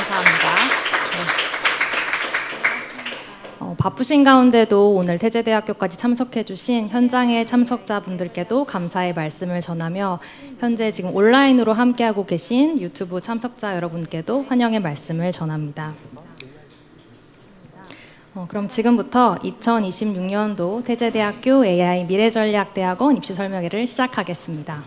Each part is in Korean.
감사합니다. 바쁘신 가운데도 오늘 태제대학교까지 참석해주신 현장의 참석자분들께도 감사의 말씀을 전하며 현재 지금 온라인으로 함께하고 계신 유튜브 참석자 여러분께도 환영의 말씀을 전합니다. 그럼 지금부터 2026년도 태제대학교 AI 미래전략대학원 입시 설명회를 시작하겠습니다.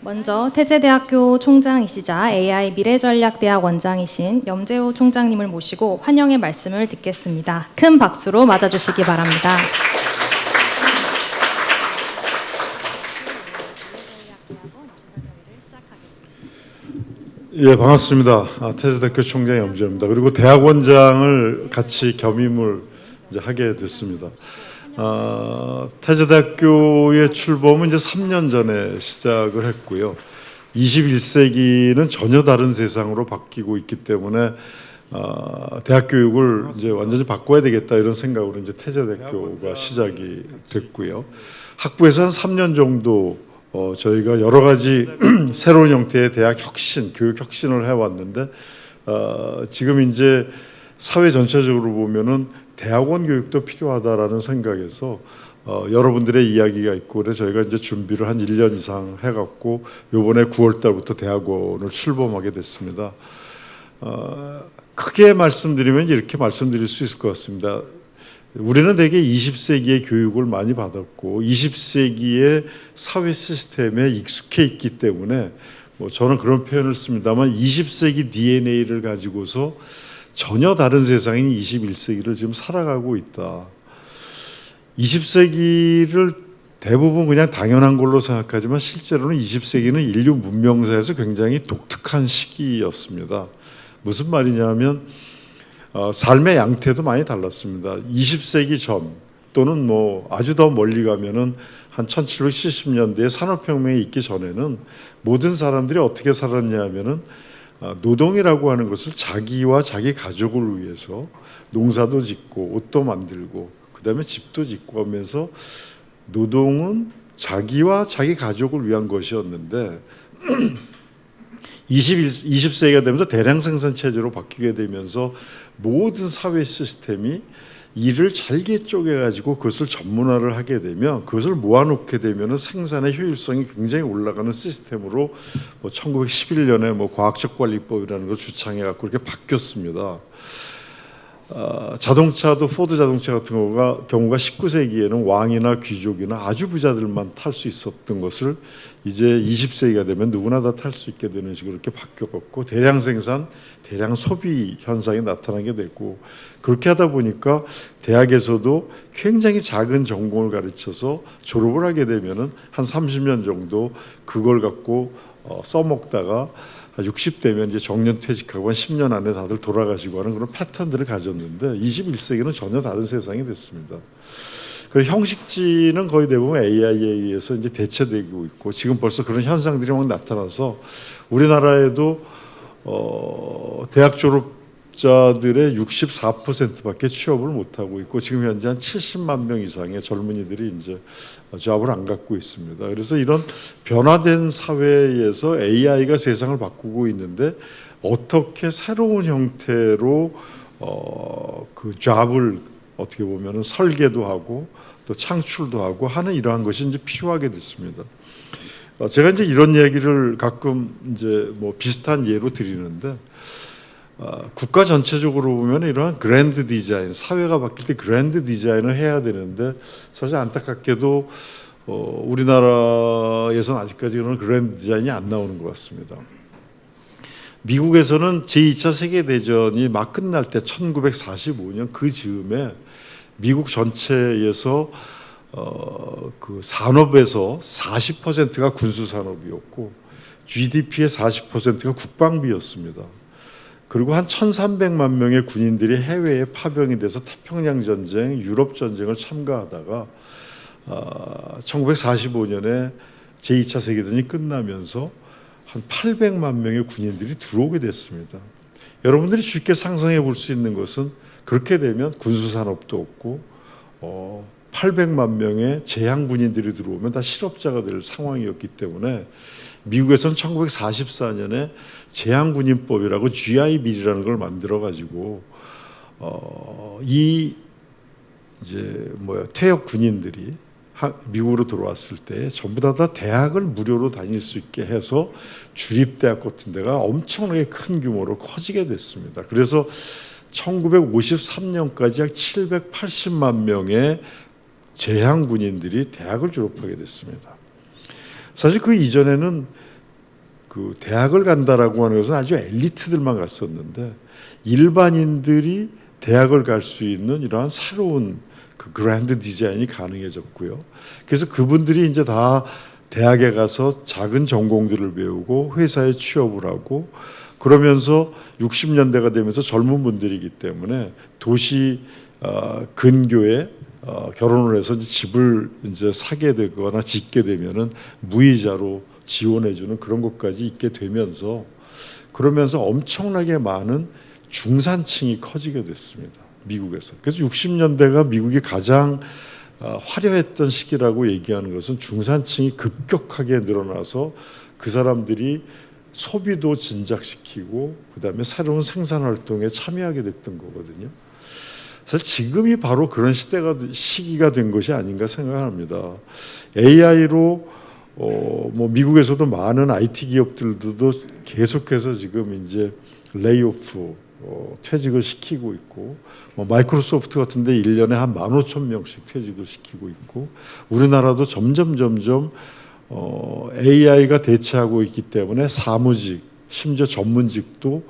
먼저 태제대학교 총장이시자 AI 미래전략대학 원장이신 염재호 총장님을 모시고 환영의 말씀을 듣겠습니다. 큰 박수로 맞아주시기 바랍니다. 예, 반갑습니다. 태제대학교 총장 염재호입니다. 그리고 대학원장을 같이 겸임을 이제 하게 됐습니다. 태제대학교의 출범은 이제 3년 전에 시작을 했고요. 21세기는 전혀 다른 세상으로 바뀌고 있기 때문에 대학 교육을 이제 완전히 바꿔야 되겠다 이런 생각으로 이제 태제대학교가 시작이 됐고요. 학부에서 한 3년 정도 저희가 여러 가지 새로운 형태의 대학 혁신, 교육 혁신을 해왔는데 지금 이제 사회 전체적으로 보면은 대학원 교육도 필요하다라는 생각에서 여러분들의 이야기가 있고 그래서 저희가 이제 준비를 한 1년 이상 해갖고 요번에 9월 달부터 대학원을 출범하게 됐습니다. 크게 말씀드리면 이렇게 말씀드릴 수 있을 것 같습니다. 우리는 대개 20세기의 교육을 많이 받았고 20세기의 사회 시스템에 익숙해 있기 때문에 저는 그런 표현을 씁니다만 20세기 DNA를 가지고서 전혀 다른 세상인 21세기를 지금 살아가고 있다. 20세기를 대부분 그냥 당연한 걸로 생각하지만 실제로는 20세기는 인류 문명사에서 굉장히 독특한 시기였습니다. 무슨 말이냐면 삶의 양태도 많이 달랐습니다. 20세기 전 또는 아주 더 멀리 가면은 한 1770년대에 산업혁명이 있기 전에는 모든 사람들이 어떻게 살았냐 하면은 노동이라고 하는 것을 자기와 자기 가족을 위해서 농사도 짓고 옷도 만들고 그다음에 집도 짓고 하면서 노동은 자기와 자기 가족을 위한 것이었는데 20세기가 되면서 대량 생산 체제로 바뀌게 되면서 모든 사회 시스템이 일을 잘게 쪼개가지고 그것을 전문화를 하게 되면 그것을 모아놓게 되면 생산의 효율성이 굉장히 올라가는 시스템으로 1911년에 과학적 관리법이라는 걸 주창해갖고 이렇게 바뀌었습니다. 자동차도 포드 자동차 같은 경우가 19세기에는 왕이나 귀족이나 아주 부자들만 탈 수 있었던 것을 이제 20세기가 되면 누구나 다 탈 수 있게 되는 식으로 이렇게 바뀌었고 대량 생산, 대량 소비 현상이 나타나게 됐고 그렇게 하다 보니까 대학에서도 굉장히 작은 전공을 가르쳐서 졸업을 하게 되면은 한 30년 정도 그걸 갖고 써먹다가 60대면 이제 정년 퇴직하고 한 10년 안에 다들 돌아가시고 하는 그런 패턴들을 가졌는데 21세기는 전혀 다른 세상이 됐습니다. 그리고 형식지는 거의 대부분 AI에 의해서 이제 대체되고 있고 지금 벌써 그런 현상들이 막 나타나서 우리나라에도 대학 졸업자들의 64%밖에 취업을 못 하고 있고 지금 현재 한 70만 명 이상의 젊은이들이 이제 잡을 안 갖고 있습니다. 그래서 이런 변화된 사회에서 AI가 세상을 바꾸고 있는데 어떻게 새로운 형태로 그 잡을 어떻게 보면은 설계도 하고 또 창출도 하고 하는 이러한 것이 이제 필요하게 됐습니다. 제가 이제 이런 얘기를 가끔 이제 비슷한 예로 드리는데 국가 전체적으로 보면 이러한 그랜드 디자인, 사회가 바뀔 때 그랜드 디자인을 해야 되는데 사실 안타깝게도 우리나라에서는 아직까지 그런 그랜드 디자인이 안 나오는 것 같습니다. 미국에서는 제2차 세계대전이 막 끝날 때 1945년 그 즈음에 미국 전체에서 그 산업에서 40%가 군수산업이었고 GDP의 40%가 국방비였습니다. 그리고 한 1,300만 명의 군인들이 해외에 파병이 돼서 태평양 전쟁, 유럽 전쟁을 참가하다가 1945년에 제2차 세계대전이 끝나면서 한 800만 명의 군인들이 들어오게 됐습니다. 여러분들이 쉽게 상상해 볼 수 있는 것은 그렇게 되면 군수산업도 없고 800만 명의 제향 군인들이 들어오면 다 실업자가 될 상황이었기 때문에 미국에서는 1944년에 제한군인법이라고 GI 빌이라는 걸 만들어 가지고 이 이제 퇴역 군인들이 미국으로 들어왔을 때 전부 다 대학을 무료로 다닐 수 있게 해서 주립대학 같은 데가 엄청나게 큰 규모로 커지게 됐습니다. 그래서 1953년까지 약 780만 명의 제향 군인들이 대학을 졸업하게 됐습니다. 사실 그 이전에는 그 대학을 간다라고 하는 것은 아주 엘리트들만 갔었는데 일반인들이 대학을 갈 수 있는 이러한 새로운 그 그랜드 디자인이 가능해졌고요. 그래서 그분들이 이제 다 대학에 가서 작은 전공들을 배우고 회사에 취업을 하고 그러면서 60년대가 되면서 젊은 분들이기 때문에 도시 근교에 결혼을 해서 집을 이제 사게 되거나 짓게 되면은 무이자로 지원해주는 그런 것까지 있게 되면서 그러면서 엄청나게 많은 중산층이 커지게 됐습니다. 미국에서. 그래서 60년대가 미국이 가장 화려했던 시기라고 얘기하는 것은 중산층이 급격하게 늘어나서 그 사람들이 소비도 진작시키고 그다음에 새로운 생산 활동에 참여하게 됐던 거거든요. 사실 지금이 바로 그런 시기가 된 것이 아닌가 생각합니다. AI로 미국에서도 많은 IT 기업들도 계속해서 지금 이제 레이오프 퇴직을 시키고 있고 마이크로소프트 같은 데 1년에 한 15,000명씩 퇴직을 시키고 있고 우리나라도 점점 AI가 대체하고 있기 때문에 사무직 심지어 전문직도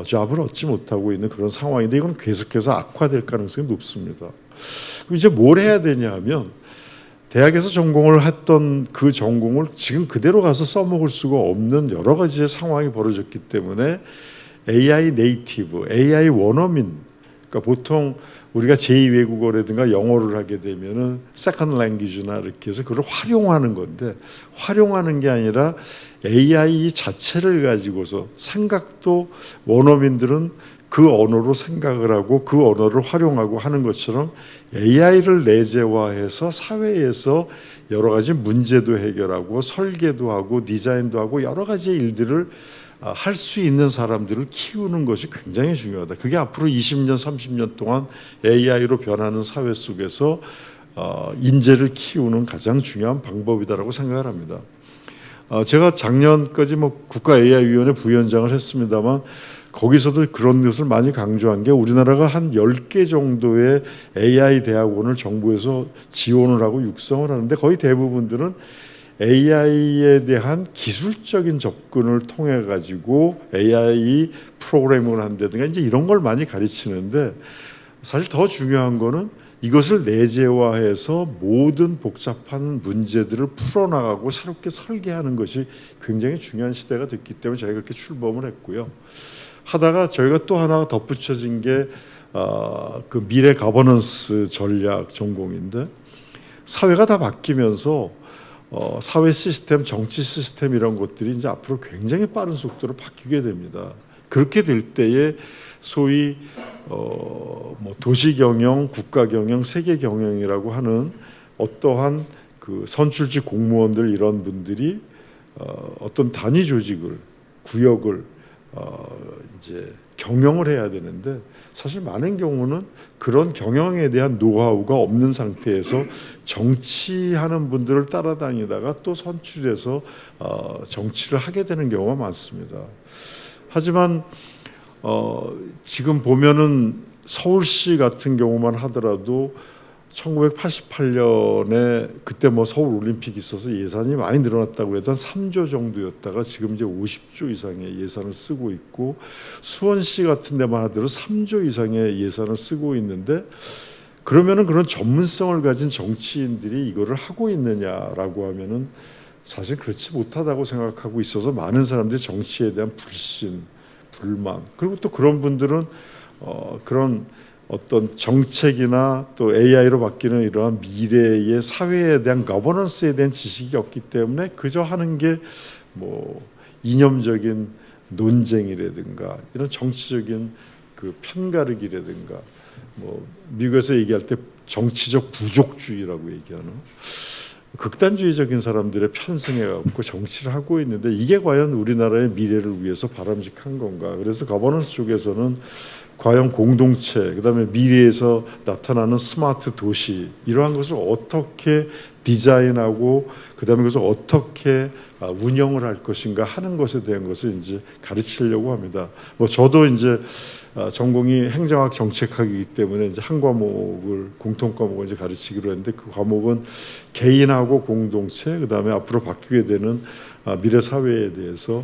잡을 얻지 못하고 있는 그런 상황인데 이건 계속해서 악화될 가능성이 높습니다. 그럼 이제 뭘 해야 되냐 하면 대학에서 전공을 했던 그 전공을 지금 그대로 가서 써먹을 수가 없는 여러 가지의 상황이 벌어졌기 때문에 AI 네이티브, AI 원어민, 그러니까 보통 우리가 제2외국어라든가 영어를 하게 되면은 세컨드 랭귀지나 이렇게 해서 그걸 활용하는 건데 활용하는 게 아니라 AI 자체를 가지고서 생각도 원어민들은 그 언어로 생각을 하고 그 언어를 활용하고 하는 것처럼 AI를 내재화해서 사회에서 여러 가지 문제도 해결하고 설계도 하고 디자인도 하고 여러 가지 일들을 할 수 있는 사람들을 키우는 것이 굉장히 중요하다. 그게 앞으로 20년, 30년 동안 AI로 변하는 사회 속에서 인재를 키우는 가장 중요한 방법이다라고 생각을 합니다. 제가 작년까지 국가 AI위원회 부위원장을 했습니다만 거기서도 그런 것을 많이 강조한 게 우리나라가 한 10개 정도의 AI 대학원을 정부에서 지원을 하고 육성을 하는데 거의 대부분들은 AI에 대한 기술적인 접근을 통해 가지고 AI 프로그래밍을 한다든가 이제 이런 걸 많이 가르치는데 사실 더 중요한 거는 이것을 내재화해서 모든 복잡한 문제들을 풀어나가고 새롭게 설계하는 것이 굉장히 중요한 시대가 됐기 때문에 저희가 그렇게 출범을 했고요. 하다가 저희가 또 하나 덧붙여진 게 그 미래 가버넌스 전략 전공인데 사회가 다 바뀌면서 사회 시스템, 정치 시스템 이런 것들이 이제 앞으로 굉장히 빠른 속도로 바뀌게 됩니다. 그렇게 될 때에 소위 도시 경영, 국가 경영, 세계 경영이라고 하는 어떠한 그 선출직 공무원들 이런 분들이 어떤 단위 조직을 구역을 이제 경영을 해야 되는데 사실 많은 경우는 그런 경영에 대한 노하우가 없는 상태에서 정치하는 분들을 따라다니다가 또 선출해서 정치를 하게 되는 경우가 많습니다. 하지만 지금 보면은 서울시 같은 경우만 하더라도 1988년에 그때 서울 올림픽이 있어서 예산이 많이 늘어났다고 해도 한 3조 정도였다가 지금 이제 50조 이상의 예산을 쓰고 있고 수원시 같은 데만 하더라도 3조 이상의 예산을 쓰고 있는데 그러면은 그런 전문성을 가진 정치인들이 이거를 하고 있느냐라고 하면은 사실 그렇지 못하다고 생각하고 있어서 많은 사람들이 정치에 대한 불신, 불만 그리고 또 그런 분들은 그런 어떤 정책이나 또 AI로 바뀌는 이러한 미래의 사회에 대한 거버넌스에 대한 지식이 없기 때문에 그저 하는 게 이념적인 논쟁이라든가 이런 정치적인 그 편가르기라든가 미국에서 얘기할 때 정치적 부족주의라고 얘기하는 극단주의적인 사람들의 편승해 갖고 정치를 하고 있는데 이게 과연 우리나라의 미래를 위해서 바람직한 건가? 그래서 거버넌스 쪽에서는 과연 공동체, 그다음에 미래에서 나타나는 스마트 도시 이러한 것을 어떻게 디자인하고 그다음에 그것을 어떻게 운영을 할 것인가 하는 것에 대한 것을 이제 가르치려고 합니다. 뭐 저도 이제 전공이 행정학 정책학이기 때문에 이제 한 과목을 공통 과목을 이제 가르치기로 했는데 그 과목은 개인하고 공동체 그다음에 앞으로 바뀌게 되는 미래 사회에 대해서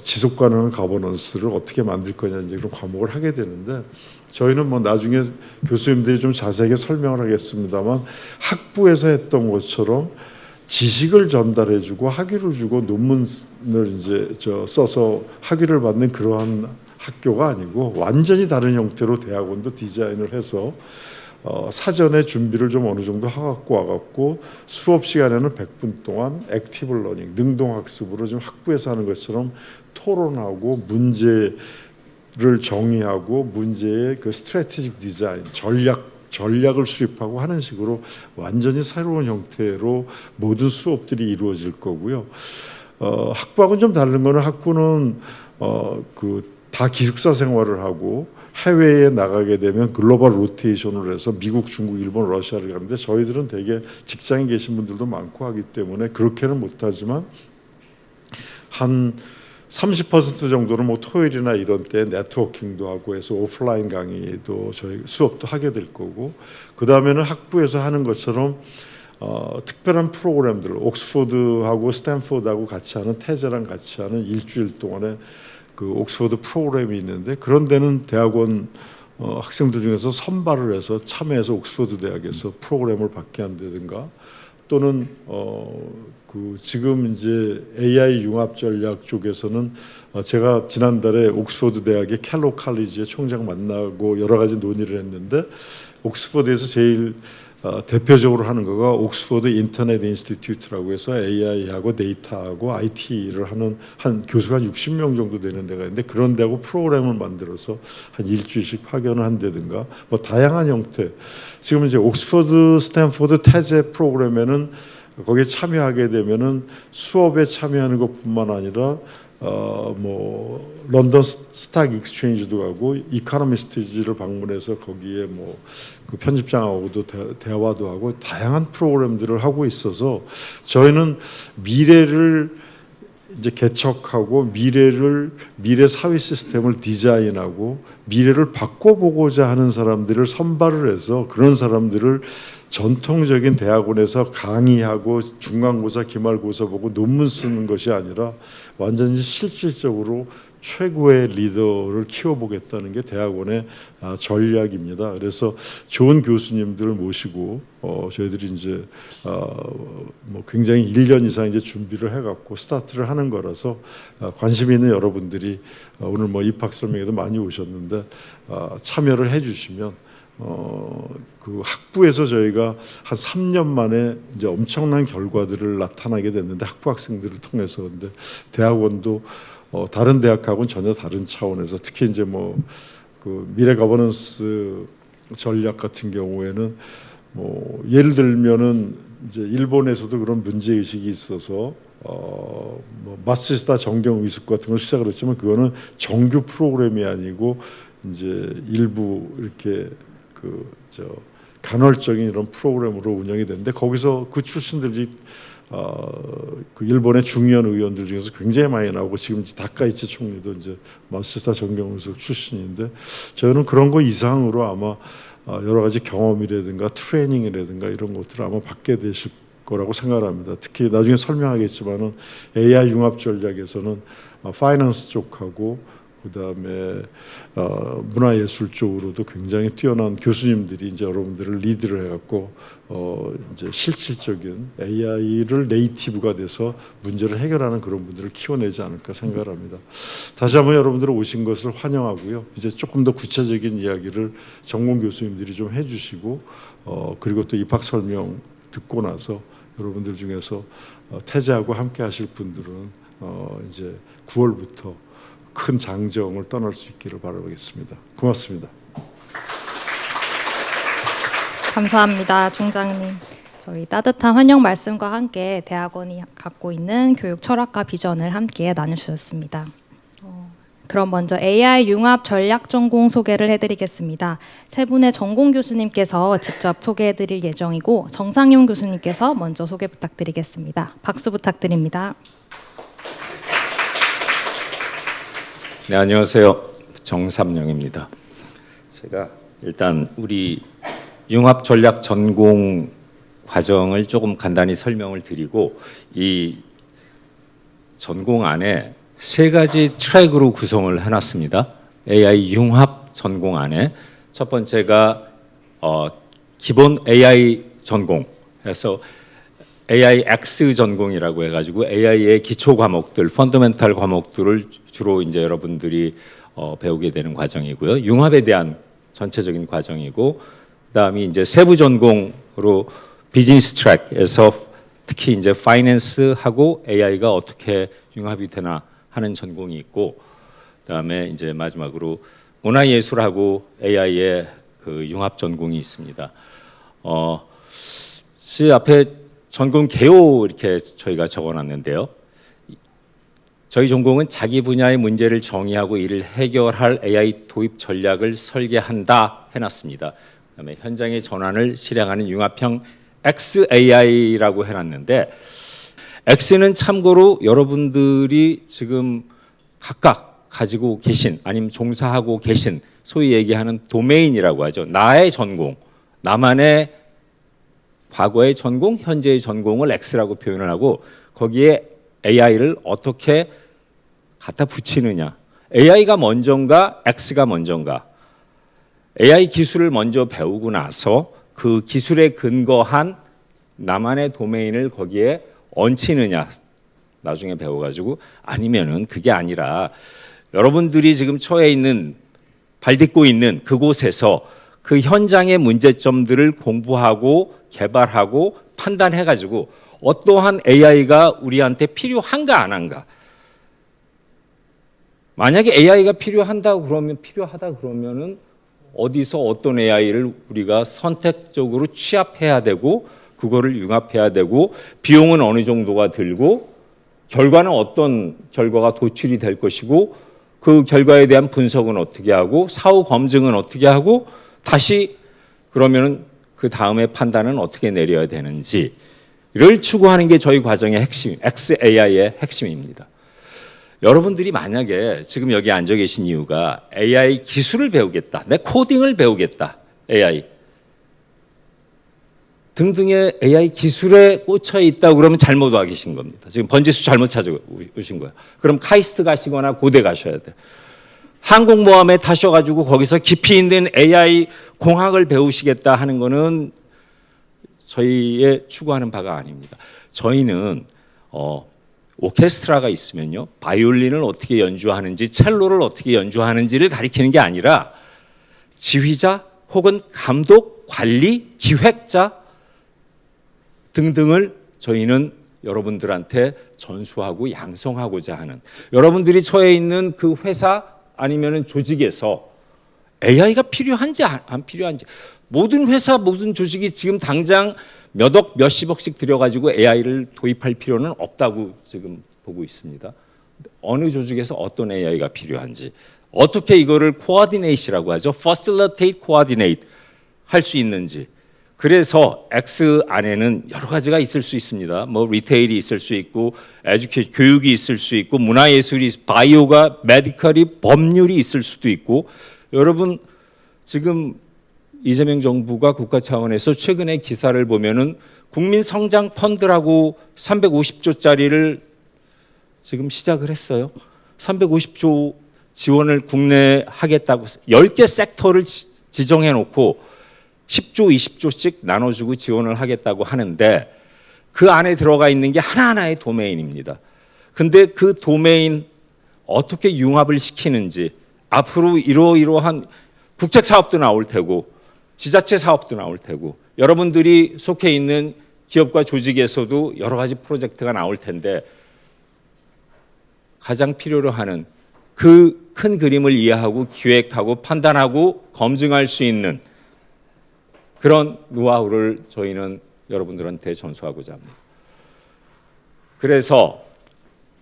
지속 가능한 거버넌스를 어떻게 만들 거냐 이제 그런 과목을 하게 되는데 저희는 뭐 나중에 교수님들이 좀 자세하게 설명을 하겠습니다만 학부에서 했던 것처럼 지식을 전달해주고 학위를 주고 논문을 이제 써서 학위를 받는 그러한 학교가 아니고 완전히 다른 형태로 대학원도 디자인을 해서 사전에 준비를 좀 어느 정도 하고 와갖고 수업 시간에는 100분 동안 액티브 러닝, 능동학습으로 지금 학부에서 하는 것처럼 토론하고 문제를 정의하고 문제의 그 스트래티직 디자인, 전략을 수립하고 하는 식으로 완전히 새로운 형태로 모든 수업들이 이루어질 거고요. 학부하고는 좀 다른 거는 학부는 다 기숙사 생활을 하고 해외에 나가게 되면 글로벌 로테이션을 해서 미국, 중국, 일본, 러시아를 가는데 저희들은 되게 직장에 계신 분들도 많고 하기 때문에 그렇게는 못하지만 한 30% 정도는 뭐 토요일이나 이런 때 네트워킹도 하고 해서 오프라인 강의도 저희 수업도 하게 될 거고 그 다음에는 학부에서 하는 것처럼 특별한 프로그램들 옥스포드하고 스탠포드하고 같이 하는 태제랑 같이 하는 일주일 동안에 그 옥스포드 프로그램이 있는데 그런 데는 대학원 학생들 중에서 선발을 해서 참여해서 옥스포드 대학에서 프로그램을 받게 한다든가 또는 그 지금 이제 AI 융합 전략 쪽에서는 제가 지난달에 옥스포드 대학의 켈로 칼리지의 총장 만나고 여러 가지 논의를 했는데 옥스포드에서 제일 대표적으로 하는 거가 옥스포드 인터넷 인스티튜트라고 해서 AI하고 데이터하고 IT를 하는 한 교수가 한 60명 정도 되는 데가 있는데 그런 데하고 프로그램을 만들어서 한 일주일씩 파견을 한다든가 뭐 다양한 형태 지금 이제 옥스포드 스탠포드 태제 프로그램에는 거기에 참여하게 되면은 수업에 참여하는 것뿐만 아니라 뭐 런던 스탁 익스체인지도 가고 이코노미스트지를 방문해서 거기에 뭐 그 편집장하고도 대화도 하고 다양한 프로그램들을 하고 있어서 저희는 미래를 이제 개척하고 미래 사회 시스템을 디자인하고 미래를 바꿔보고자 하는 사람들을 선발을 해서 그런 사람들을 전통적인 대학원에서 강의하고 중간고사, 기말고사 보고 논문 쓰는 것이 아니라 완전히 실질적으로 최고의 리더를 키워보겠다는 게 대학원의 전략입니다. 그래서 좋은 교수님들을 모시고 저희들이 이제 뭐 굉장히 1년 이상 이제 준비를 해갖고 스타트를 하는 거라서 관심 있는 여러분들이 오늘 뭐 입학 설명회도 많이 오셨는데 참여를 해주시면. 그 학부에서 저희가 한 3년 만에 이제 엄청난 결과들을 나타나게 됐는데 학부 학생들을 통해서 근데 대학원도 다른 대학하고는 전혀 다른 차원에서 특히 이제 뭐 그 미래 거버넌스 전략 같은 경우에는 뭐 예를 들면은 이제 일본에서도 그런 문제 의식이 있어서 뭐 마츠시다 정경 의숙 같은 걸 시작을 했지만 그거는 정규 프로그램이 아니고 이제 일부 이렇게 간헐적인 이런 프로그램으로 운영이 되는데 거기서 그 출신들이 그 일본의 중요한 의원들 중에서 굉장히 많이 나오고 지금 다카이치 총리도 이제 마시다 정경의숙 출신인데 저는 그런 거 이상으로 아마 여러 가지 경험이라든가 트레이닝이라든가 이런 것들을 아마 받게 되실 거라고 생각합니다. 특히 나중에 설명하겠지만은 AI 융합 전략에서는 파이낸스 쪽하고 그다음에 문화예술 쪽으로도 굉장히 뛰어난 교수님들이 이제 여러분들을 리드를 해갖고 이제 실질적인 AI를 네이티브가 돼서 문제를 해결하는 그런 분들을 키워내지 않을까 생각합니다. 다시 한번 여러분들 오신 것을 환영하고요. 이제 조금 더 구체적인 이야기를 전공 교수님들이 좀 해주시고 그리고 또 입학 설명 듣고 나서 여러분들 중에서 태재하고 함께하실 분들은 이제 9월부터 큰 장정을 떠날 수 있기를 바라겠습니다. 고맙습니다. 감사합니다, 총장님. 저희 따뜻한 환영 말씀과 함께 대학원이 갖고 있는 교육 철학과 비전을 함께 나누셨습니다. 그럼 먼저 AI 융합 전략 전공 소개를 해드리겠습니다. 세 분의 전공 교수님께서 직접 소개해드릴 예정이고 정상용 교수님께서 먼저 소개 부탁드리겠습니다. 박수 부탁드립니다. 네, 안녕하세요. 정삼영입니다. 제가 일단 우리 융합 전략 전공 과정을 조금 간단히 설명을 드리고 이 전공 안에 세 가지 트랙으로 구성을 해놨습니다. AI 융합 전공 안에 첫 번째가 기본 AI 전공 해서 AIX 전공이라고 해가지고 AI의 기초 과목들, 펀더멘탈 과목들을 주로 이제 여러분들이 배우게 되는 과정이고요. 융합에 대한 전체적인 과정이고, 그다음이 이제 세부 전공으로 비즈니스 트랙에서 특히 이제 파이낸스하고 AI가 어떻게 융합이 되나 하는 전공이 있고, 그다음에 이제 마지막으로 문화예술하고 AI의 그 융합 전공이 있습니다. 앞에 전공 개요 이렇게 저희가 적어놨는데요. 저희 전공은 자기 분야의 문제를 정의하고 이를 해결할 AI 도입 전략을 설계한다 해놨습니다. 그다음에 현장의 전환을 실행하는 융합형 XAI라고 해놨는데, X는 참고로 여러분들이 지금 각각 가지고 계신 아니면 종사하고 계신 소위 얘기하는 도메인이라고 하죠. 나의 전공, 나만의 과거의 전공, 현재의 전공을 X라고 표현을 하고 거기에 AI를 어떻게 갖다 붙이느냐. AI가 먼저인가 X가 먼저인가. AI 기술을 먼저 배우고 나서 그 기술에 근거한 나만의 도메인을 거기에 얹히느냐. 나중에 배워가지고 아니면은 그게 아니라 여러분들이 지금 처해 있는 발딛고 있는 그곳에서 그 현장의 문제점들을 공부하고 개발하고 판단해가지고 어떠한 AI가 우리한테 필요한가 안 한가. 만약에 AI가 필요하다 그러면은 어디서 어떤 AI를 우리가 선택적으로 취합해야 되고 그거를 융합해야 되고 비용은 어느 정도가 들고 결과는 어떤 결과가 도출이 될 것이고 그 결과에 대한 분석은 어떻게 하고 사후 검증은 어떻게 하고 다시 그러면은 그 다음에 판단은 어떻게 내려야 되는지를 추구하는 게 저희 과정의 핵심, XAI의 핵심입니다. 여러분들이 만약에 지금 여기 앉아 계신 이유가 AI 기술을 배우겠다, 내 코딩을 배우겠다, AI 등등의 AI 기술에 꽂혀 있다고 그러면 잘못 와 계신 겁니다. 지금 번지수 잘못 찾아오신 거예요. 그럼 카이스트 가시거나 고대 가셔야 돼요. 항공모함에 타셔가지고 거기서 깊이 있는 AI 공학을 배우시겠다 하는 거는 저희의 추구하는 바가 아닙니다. 저희는 오케스트라가 있으면요, 바이올린을 어떻게 연주하는지, 첼로를 어떻게 연주하는지를 가리키는 게 아니라 지휘자 혹은 감독, 관리, 기획자 등등을 저희는 여러분들한테 전수하고 양성하고자 하는, 여러분들이 처해 있는 그 회사 아니면은 조직에서 AI가 필요한지 안 필요한지, 모든 회사 모든 조직이 지금 당장 몇 억 몇십억씩 들여가지고 AI를 도입할 필요는 없다고 지금 보고 있습니다. 어느 조직에서 어떤 AI가 필요한지, 어떻게 이거를 코어디네이트라고 하죠. Facilitate, coordinate 할 수 있는지. 그래서 X 안에는 여러 가지가 있을 수 있습니다. 뭐 리테일이 있을 수 있고, 교육이 있을 수 있고, 문화예술이, 바이오가, 메디컬이, 법률이 있을 수도 있고. 여러분 지금 이재명 정부가 국가 차원에서 최근에 기사를 보면은 국민성장 펀드라고 350조짜리를 지금 시작을 했어요. 350조 지원을 국내에 하겠다고 10개 섹터를 지정해 놓고 10조, 20조씩 나눠주고 지원을 하겠다고 하는데 그 안에 들어가 있는 게 하나하나의 도메인입니다. 근데 그 도메인 어떻게 융합을 시키는지, 앞으로 이러이러한 국책 사업도 나올 테고 지자체 사업도 나올 테고 여러분들이 속해 있는 기업과 조직에서도 여러 가지 프로젝트가 나올 텐데 가장 필요로 하는 그 큰 그림을 이해하고 기획하고 판단하고 검증할 수 있는 그런 노하우를 저희는 여러분들한테 전수하고자 합니다. 그래서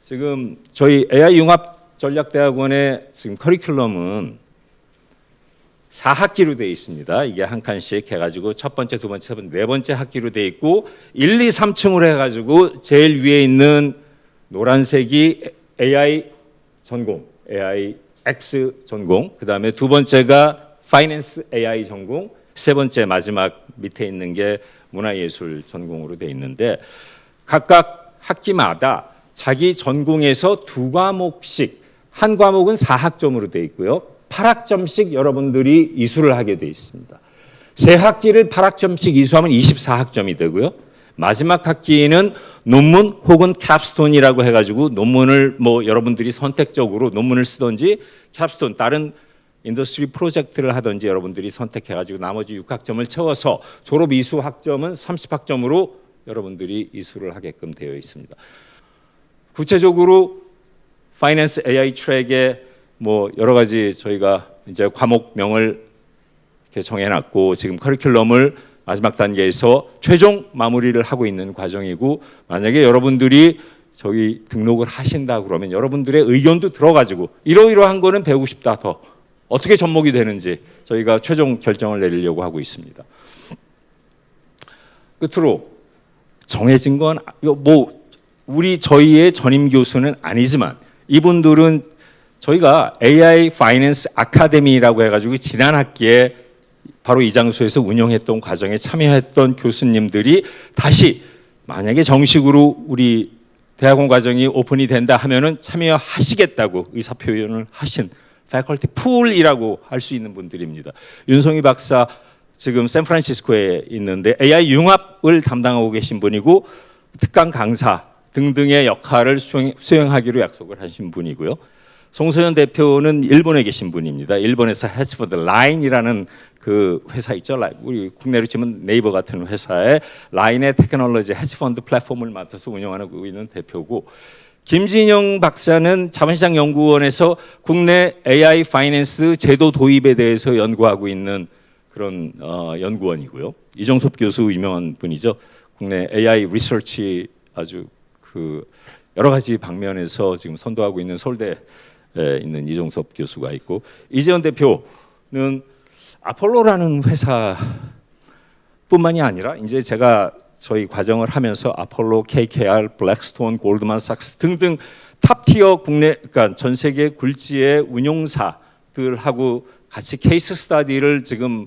지금 저희 AI 융합 전략대학원의 지금 커리큘럼은 4학기로 되어 있습니다. 이게 한 칸씩 해가지고 첫 번째, 두 번째, 세 번째, 네 번째 학기로 되어 있고 1, 2, 3층으로 해가지고 제일 위에 있는 노란색이 AI 전공, AI X 전공, 그 다음에 두 번째가 Finance AI 전공, 세 번째 마지막 밑에 있는 게 문화예술 전공으로 되어 있는데 각각 학기마다 자기 전공에서 두 과목씩, 한 과목은 4학점으로 되어 있고요. 8학점씩 여러분들이 이수를 하게 되어 있습니다. 세 학기를 8학점씩 이수하면 24학점이 되고요. 마지막 학기는 논문 혹은 캡스톤이라고 해가지고 논문을 뭐 여러분들이 선택적으로 논문을 쓰든지 캡스톤 다른 인더스트리 프로젝트를 하든지 여러분들이 선택해가지고 나머지 6학점을 채워서 졸업 이수 학점은 30학점으로 여러분들이 이수를 하게끔 되어 있습니다. 구체적으로 파이낸스 AI 트랙에 뭐 여러 가지 저희가 이제 과목명을 이렇게 정해놨고 지금 커리큘럼을 마지막 단계에서 최종 마무리를 하고 있는 과정이고 만약에 여러분들이 저기 등록을 하신다 그러면 여러분들의 의견도 들어가지고 이러이러한 거는 배우고 싶다 더 어떻게 접목이 되는지 저희가 최종 결정을 내리려고 하고 있습니다. 끝으로 정해진 건 뭐 저희의 전임 교수는 아니지만 이분들은 저희가 AI 파이낸스 아카데미라고 해가지고 지난 학기에 바로 이 장소에서 운영했던 과정에 참여했던 교수님들이 다시 만약에 정식으로 우리 대학원 과정이 오픈이 된다 하면은 참여하시겠다고 의사표현을 하신 패컬티 풀이라고 할 수 있는 분들입니다. 윤성희 박사 지금 샌프란시스코에 있는데 AI 융합을 담당하고 계신 분이고 특강 강사 등등의 역할을 수행하기로 약속을 하신 분이고요. 송소연 대표는 일본에 계신 분입니다. 일본에서 헤지펀드 라인이라는 그 회사 있죠. 우리 국내로 치면 네이버 같은 회사의 라인의 테크놀로지 헤지펀드 플랫폼을 맡아서 운영하고 있는 대표고 김진영 박사는 자본시장연구원에서 국내 AI 파이낸스 제도 도입에 대해서 연구하고 있는 그런 연구원이고요. 이종섭 교수 유명한 분이죠. 국내 AI 리서치 아주 그 여러 가지 방면에서 지금 선도하고 있는 서울대에 있는 이종섭 교수가 있고 이재현 대표는 아폴로라는 회사뿐만이 아니라 이제 제가 저희 과정을 하면서 아폴로, KKR, 블랙스톤, 골드만삭스 등등 탑티어 국내 그러니까 전 세계 굴지의 운용사들하고 같이 케이스 스터디를 지금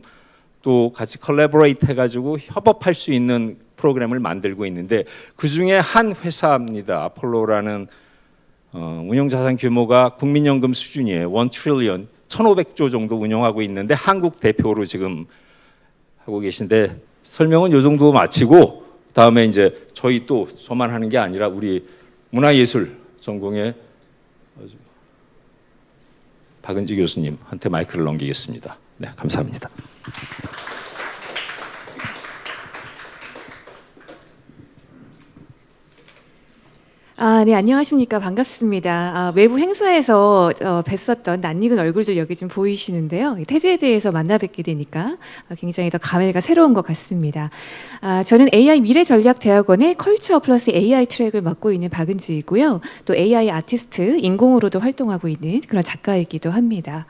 또 같이 컬래버레이트 해가지고 협업할 수 있는 프로그램을 만들고 있는데 그 중에 한 회사입니다. 아폴로라는 운용자산 규모가 국민연금 수준이에요. 1 트릴리언 1,500조 정도 운영하고 있는데 한국 대표로 지금 하고 계신데 설명은 이 정도 마치고 다음에 이제 저희 또 저만 하는 게 아니라 우리 문화예술 전공의 박은지 교수님한테 마이크를 넘기겠습니다. 네, 감사합니다. 네, 안녕하십니까. 반갑습니다. 외부 행사에서 뵀었던 낯익은 얼굴들 여기 좀 보이시는데요. 태제에 대해서 만나 뵙게 되니까 굉장히 더 감회가 새로운 것 같습니다. 저는 AI 미래전략대학원의 컬처 플러스 AI 트랙을 맡고 있는 박은지이고요. 또 AI 아티스트, 인공으로도 활동하고 있는 그런 작가이기도 합니다.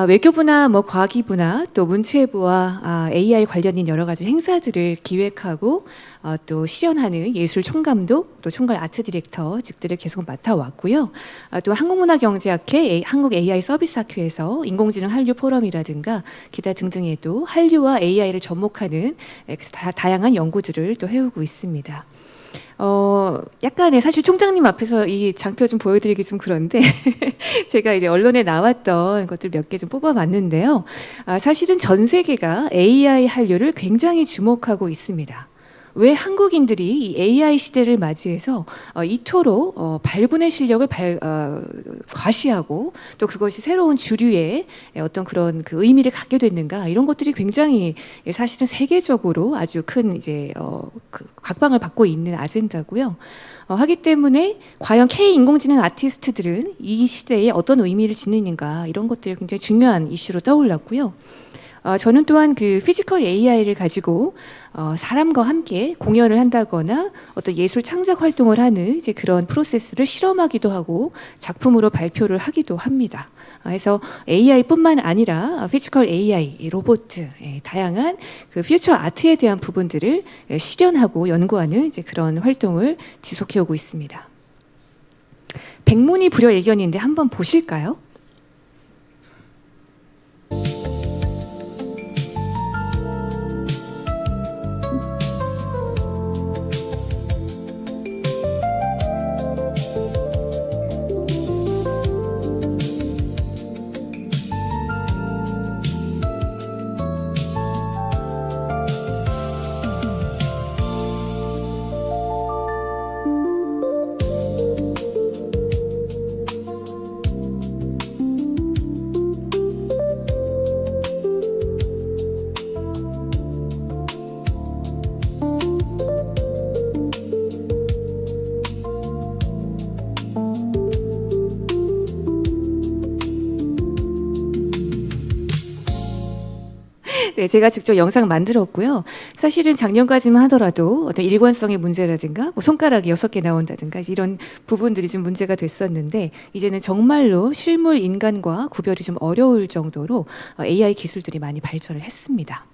외교부나 뭐 과기부나 또 문체부와 AI 관련인 여러 가지 행사들을 기획하고 또 실현하는 예술 총감독 또 총괄 아트 디렉터 직들을 계속 맡아왔고요. 또 한국문화경제학회 한국 AI 서비스 학회에서 인공지능 한류 포럼이라든가 기타 등등에도 한류와 AI를 접목하는 다양한 연구들을 또 해오고 있습니다. 약간의 사실 총장님 앞에서 이 장표 좀 보여드리기 좀 그런데 제가 이제 언론에 나왔던 것들 몇 개 좀 뽑아봤는데요. 사실은 전 세계가 AI 한류를 굉장히 주목하고 있습니다. 왜 한국인들이 이 AI 시대를 맞이해서 이토록 발군의 실력을 과시하고 또 그것이 새로운 주류의 어떤 그런 그 의미를 갖게 됐는가 이런 것들이 굉장히 사실은 세계적으로 아주 큰 이제 그 각광을 받고 있는 아젠다고요. 하기 때문에 과연 K 인공지능 아티스트들은 이 시대에 어떤 의미를 지니는가 이런 것들이 굉장히 중요한 이슈로 떠올랐고요. 저는 또한 그 피지컬 AI를 가지고 사람과 함께 공연을 한다거나 어떤 예술 창작 활동을 하는 이제 그런 프로세스를 실험하기도 하고 작품으로 발표를 하기도 합니다. 그래서 AI뿐만 아니라 피지컬 AI, 로봇, 다양한 그 퓨처 아트에 대한 부분들을 실현하고 연구하는 이제 그런 활동을 지속해 오고 있습니다. 백문이 불여일견인데 한번 보실까요? 네, 제가 직접 영상 만들었고요. 사실은 작년까지만 하더라도 어떤 일관성의 문제라든가 뭐 손가락이 6개 나온다든가 이런 부분들이 좀 문제가 됐었는데 이제는 정말로 실물 인간과 구별이 좀 어려울 정도로 AI 기술들이 많이 발전을 했습니다.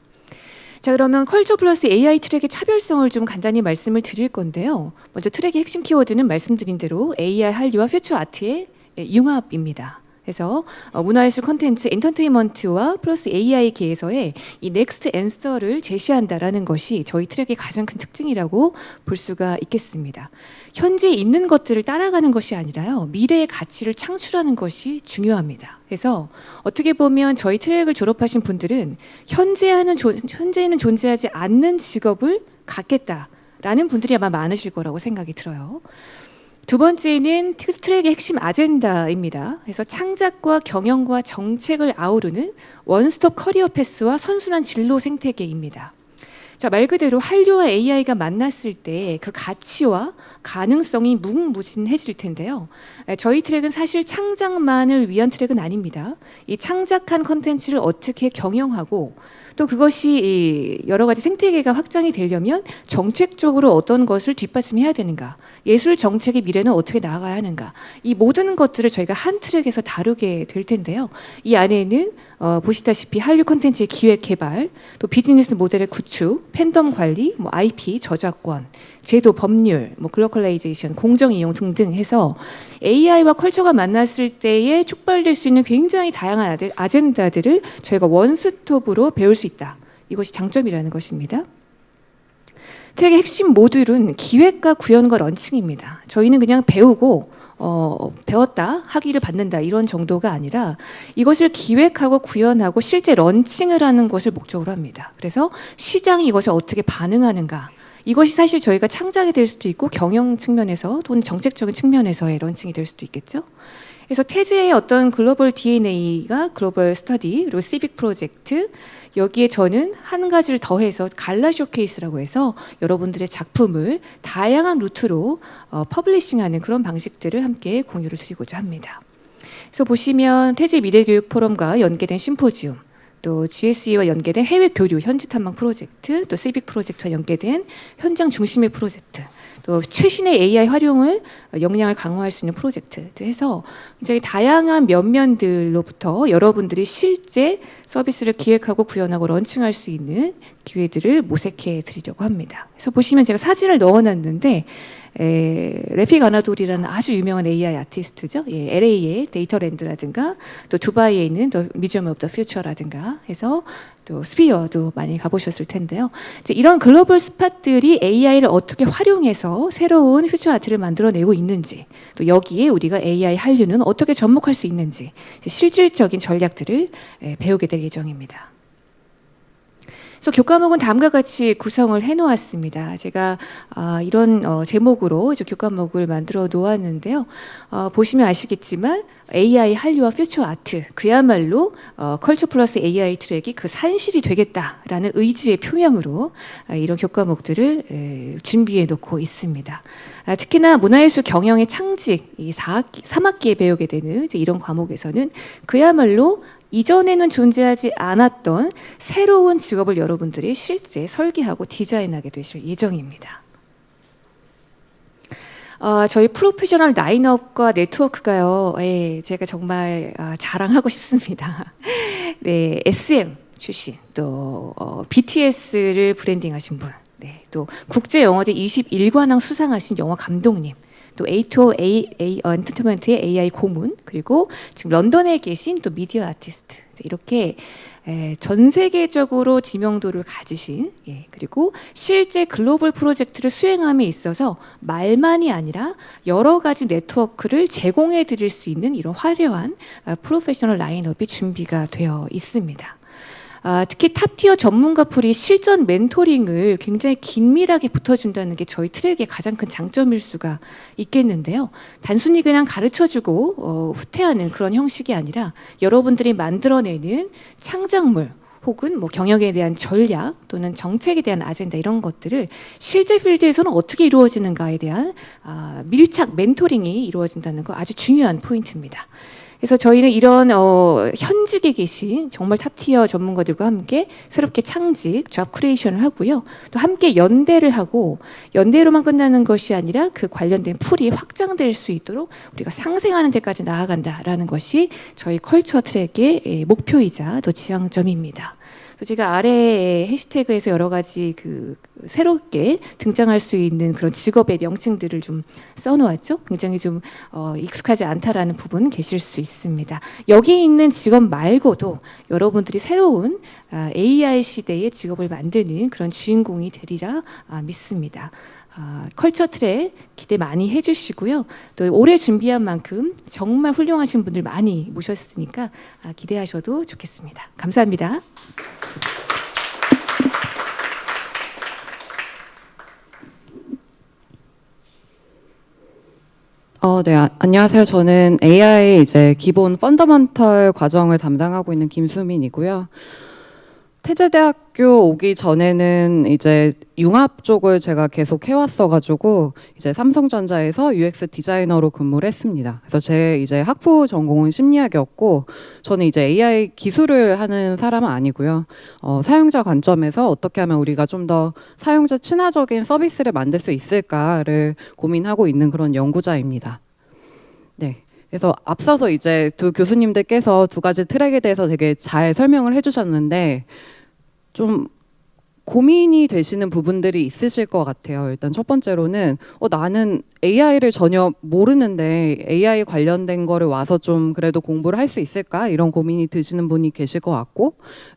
자, 그러면 컬처 플러스 AI 트랙의 차별성을 좀 간단히 말씀을 드릴 건데요. 먼저 트랙의 핵심 키워드는 말씀드린 대로 AI 한류와 퓨처 아트의 융합입니다. 그래서 문화예술 콘텐츠 엔터테인먼트와 플러스 AI계에서의 이 넥스트 앤서를 제시한다라는 것이 저희 트랙의 가장 큰 특징이라고 볼 수가 있겠습니다. 현재 있는 것들을 따라가는 것이 아니라요, 미래의 가치를 창출하는 것이 중요합니다. 그래서 어떻게 보면 저희 트랙을 졸업하신 분들은 현재에는 존재하지 않는 직업을 갖겠다라는 분들이 아마 많으실 거라고 생각이 들어요. 두 번째는 트랙의 핵심 아젠다입니다. 그래서 창작과 경영과 정책을 아우르는 원스톱 커리어 패스와 선순환 진로 생태계입니다. 자, 말 그대로 한류와 AI가 만났을 때 그 가치와 가능성이 무궁무진해질 텐데요. 저희 트랙은 사실 창작만을 위한 트랙은 아닙니다. 이 창작한 컨텐츠를 어떻게 경영하고 또 그것이 여러 가지 생태계가 확장이 되려면 정책적으로 어떤 것을 뒷받침해야 되는가, 예술 정책의 미래는 어떻게 나아가야 하는가, 이 모든 것들을 저희가 한 트랙에서 다루게 될 텐데요. 이 안에는 보시다시피 한류 콘텐츠의 기획 개발, 또 비즈니스 모델의 구축, 팬덤 관리, 뭐 IP, 저작권, 제도, 법률, 뭐 글로컬라이제이션, 공정 이용 등등 해서 AI와 컬처가 만났을 때에 촉발될 수 있는 굉장히 다양한 아젠다들을 저희가 원스톱으로 배울 수 있다. 이것이 장점이라는 것입니다. 트랙의 핵심 모듈은 기획과 구현과 런칭입니다. 저희는 그냥 배우고 배웠다, 학위를 받는다 이런 정도가 아니라 이것을 기획하고 구현하고 실제 런칭을 하는 것을 목적으로 합니다. 그래서 시장이 이것에 어떻게 반응하는가, 이것이 사실 저희가 창작이 될 수도 있고 경영 측면에서 또는 정책적인 측면에서의 런칭이 될 수도 있겠죠. 그래서 태제의 어떤 글로벌 DNA가 글로벌 스터디, 그리고 시빅 프로젝트, 여기에 저는 한 가지를 더해서 갈라 쇼케이스라고 해서 여러분들의 작품을 다양한 루트로 퍼블리싱하는 그런 방식들을 함께 공유를 드리고자 합니다. 그래서 보시면 태제 미래교육 포럼과 연계된 심포지움, 또 GSE와 연계된 해외 교류 현지 탐방 프로젝트, 또 시빅 프로젝트와 연계된 현장 중심의 프로젝트, 또 최신의 AI 활용을 역량을 강화할 수 있는 프로젝트 해서 굉장히 다양한 면면들로부터 여러분들이 실제 서비스를 기획하고 구현하고 런칭할 수 있는 기회들을 모색해 드리려고 합니다. 그래서 보시면 제가 사진을 넣어놨는데 레피 가나돌이라는 아주 유명한 AI 아티스트죠. LA의 데이터랜드라든가 또 두바이에 있는 더 뮤지엄 오브 더 퓨처라든가 해서 또 스피어도 많이 가보셨을 텐데요. 이제 이런 글로벌 스팟들이 AI를 어떻게 활용해서 새로운 퓨처 아트를 만들어내고 있는지, 또 여기에 우리가 AI 한류는 어떻게 접목할 수 있는지 실질적인 전략들을 배우게 될 예정입니다. 그래서 교과목은 다음과 같이 구성을 해놓았습니다. 제가 이런 제목으로 이제 교과목을 만들어 놓았는데요. 보시면 아시겠지만 AI 한류와 퓨처 아트, 그야말로 컬처 플러스 AI 트랙이 그 산실이 되겠다라는 의지의 표명으로 이런 교과목들을 준비해 놓고 있습니다. 특히나 문화예술 경영의 창직, 이 3학기에 배우게 되는 이제 이런 과목에서는 그야말로 이전에는 존재하지 않았던 새로운 직업을 여러분들이 실제 설계하고 디자인하게 되실 예정입니다. 저희 프로페셔널 라인업과 네트워크가요, 예, 제가 정말 자랑하고 싶습니다. 네, SM 출신, 또 BTS를 브랜딩하신 분, 네, 또 국제 영화제 21관왕 수상하신 영화 감독님, 또 A2O 엔터테인먼트의 AI 고문, 그리고 지금 런던에 계신 또 미디어 아티스트, 이렇게 전 세계적으로 지명도를 가지신, 그리고 실제 글로벌 프로젝트를 수행함에 있어서 말만이 아니라 여러 가지 네트워크를 제공해 드릴 수 있는 이런 화려한 프로페셔널 라인업이 준비가 되어 있습니다. 특히 탑티어 전문가 풀이 실전 멘토링을 굉장히 긴밀하게 붙어준다는 게 저희 트랙의 가장 큰 장점일 수가 있겠는데요. 단순히 그냥 가르쳐주고 후퇴하는 그런 형식이 아니라 여러분들이 만들어내는 창작물 혹은 뭐 경영에 대한 전략 또는 정책에 대한 아젠다 이런 것들을 실제 필드에서는 어떻게 이루어지는가에 대한 밀착 멘토링이 이루어진다는 거 아주 중요한 포인트입니다. 그래서 저희는 이런 현직에 계신 정말 탑티어 전문가들과 함께 새롭게 창직, 잡 크리에이션을 하고요. 또 함께 연대를 하고 연대로만 끝나는 것이 아니라 그 관련된 풀이 확장될 수 있도록 우리가 상생하는 데까지 나아간다라는 것이 저희 컬처 트랙의 목표이자 또 지향점입니다. 제가 아래 해시태그에서 여러 가지 새롭게 등장할 수 있는 그런 직업의 명칭들을 좀 써놓았죠. 굉장히 좀 익숙하지 않다라는 부분 계실 수 있습니다. 여기 있는 직업 말고도 여러분들이 새로운 AI 시대의 직업을 만드는 그런 주인공이 되리라 믿습니다. 컬처 트랙 기대 많이 해주시고요. 또 올해 준비한 만큼 정말 훌륭하신 분들 많이 모셨으니까 기대하셔도 좋겠습니다. 감사합니다. 네, 안녕하세요. 저는 AI 이제 기본 펀더먼털 과정을 담당하고 있는 김수민이고요. 태제대학교 오기 전에는 이제 융합 쪽을 제가 계속 해왔어가지고 이제 삼성전자에서 UX 디자이너로 근무를 했습니다. 그래서 제 이제 학부 전공은 심리학이었고 저는 이제 AI 기술을 하는 사람은 아니고요. 사용자 관점에서 어떻게 하면 우리가 좀 더 사용자 친화적인 서비스를 만들 수 있을까를 고민하고 있는 그런 연구자입니다. 네. 그래서 앞서서 이제 두 교수님들께서 두 가지 트랙에 대해서 되게 잘 설명을 해주셨는데 좀 고민이 되시는 부분들이 있으실 것 같아요. 일단 첫 번째로는 나는 AI를 전혀 모르는데 AI 관련된 거를 와서 좀 그래도 공부를 할 수 있을까? 이런 고민이 드시는 분이 계실 것 같고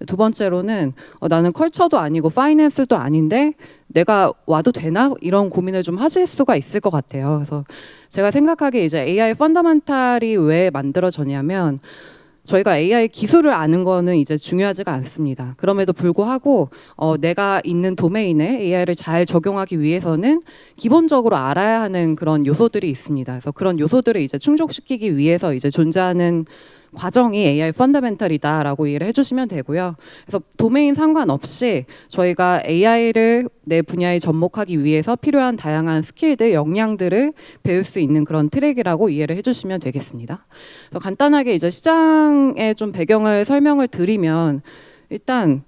두 번째로는 나는 컬처도 아니고 파이낸스도 아닌데 내가 와도 되나? 이런 고민을 좀 하실 수가 있을 것 같아요. 그래서 제가 생각하기에 이제 AI 펀더멘탈이 왜 만들어졌냐면 저희가 AI 기술을 아는 거는 이제 중요하지가 않습니다. 그럼에도 불구하고 내가 있는 도메인에 AI를 잘 적용하기 위해서는 기본적으로 알아야 하는 그런 요소들이 있습니다. 그래서 그런 요소들을 이제 충족시키기 위해서 이제 존재하는 과정이 AI 펀더멘털이다라고 이해를 해주시면 되고요. 그래서 도메인 상관없이 저희가 AI를 내 분야에 접목하기 위해서 필요한 다양한 스킬들, 역량들을 배울 수 있는 그런 트랙이라고 이해를 해주시면 되겠습니다. 그래서 간단하게 이제 시장의 좀 배경을 설명을 드리면 일단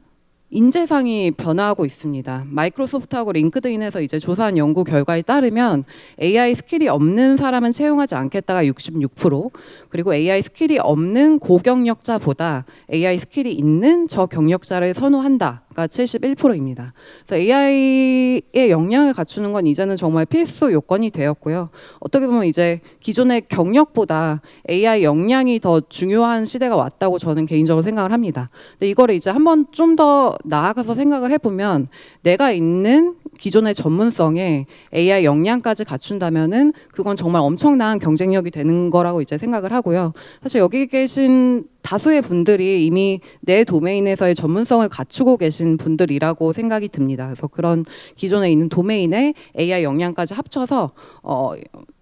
인재상이 변화하고 있습니다. 마이크로소프트하고 링크드인에서 이제 조사한 연구 결과에 따르면 AI 스킬이 없는 사람은 채용하지 않겠다가 66%, 그리고 AI 스킬이 없는 고경력자보다 AI 스킬이 있는 저경력자를 선호한다가 71%입니다. 그래서 AI의 역량을 갖추는 건 이제는 정말 필수 요건이 되었고요. 어떻게 보면 이제 기존의 경력보다 AI 역량이 더 중요한 시대가 왔다고 저는 개인적으로 생각을 합니다. 근데 이거를 이제 한번 좀 더 나아가서 생각을 해보면 내가 있는 기존의 전문성에 AI 역량까지 갖춘다면은 그건 정말 엄청난 경쟁력이 되는 거라고 이제 생각을 하고요. 사실 여기 계신 다수의 분들이 이미 내 도메인에서의 전문성을 갖추고 계신 분들이라고 생각이 듭니다. 그래서 그런 기존에 있는 도메인에 AI 역량까지 합쳐서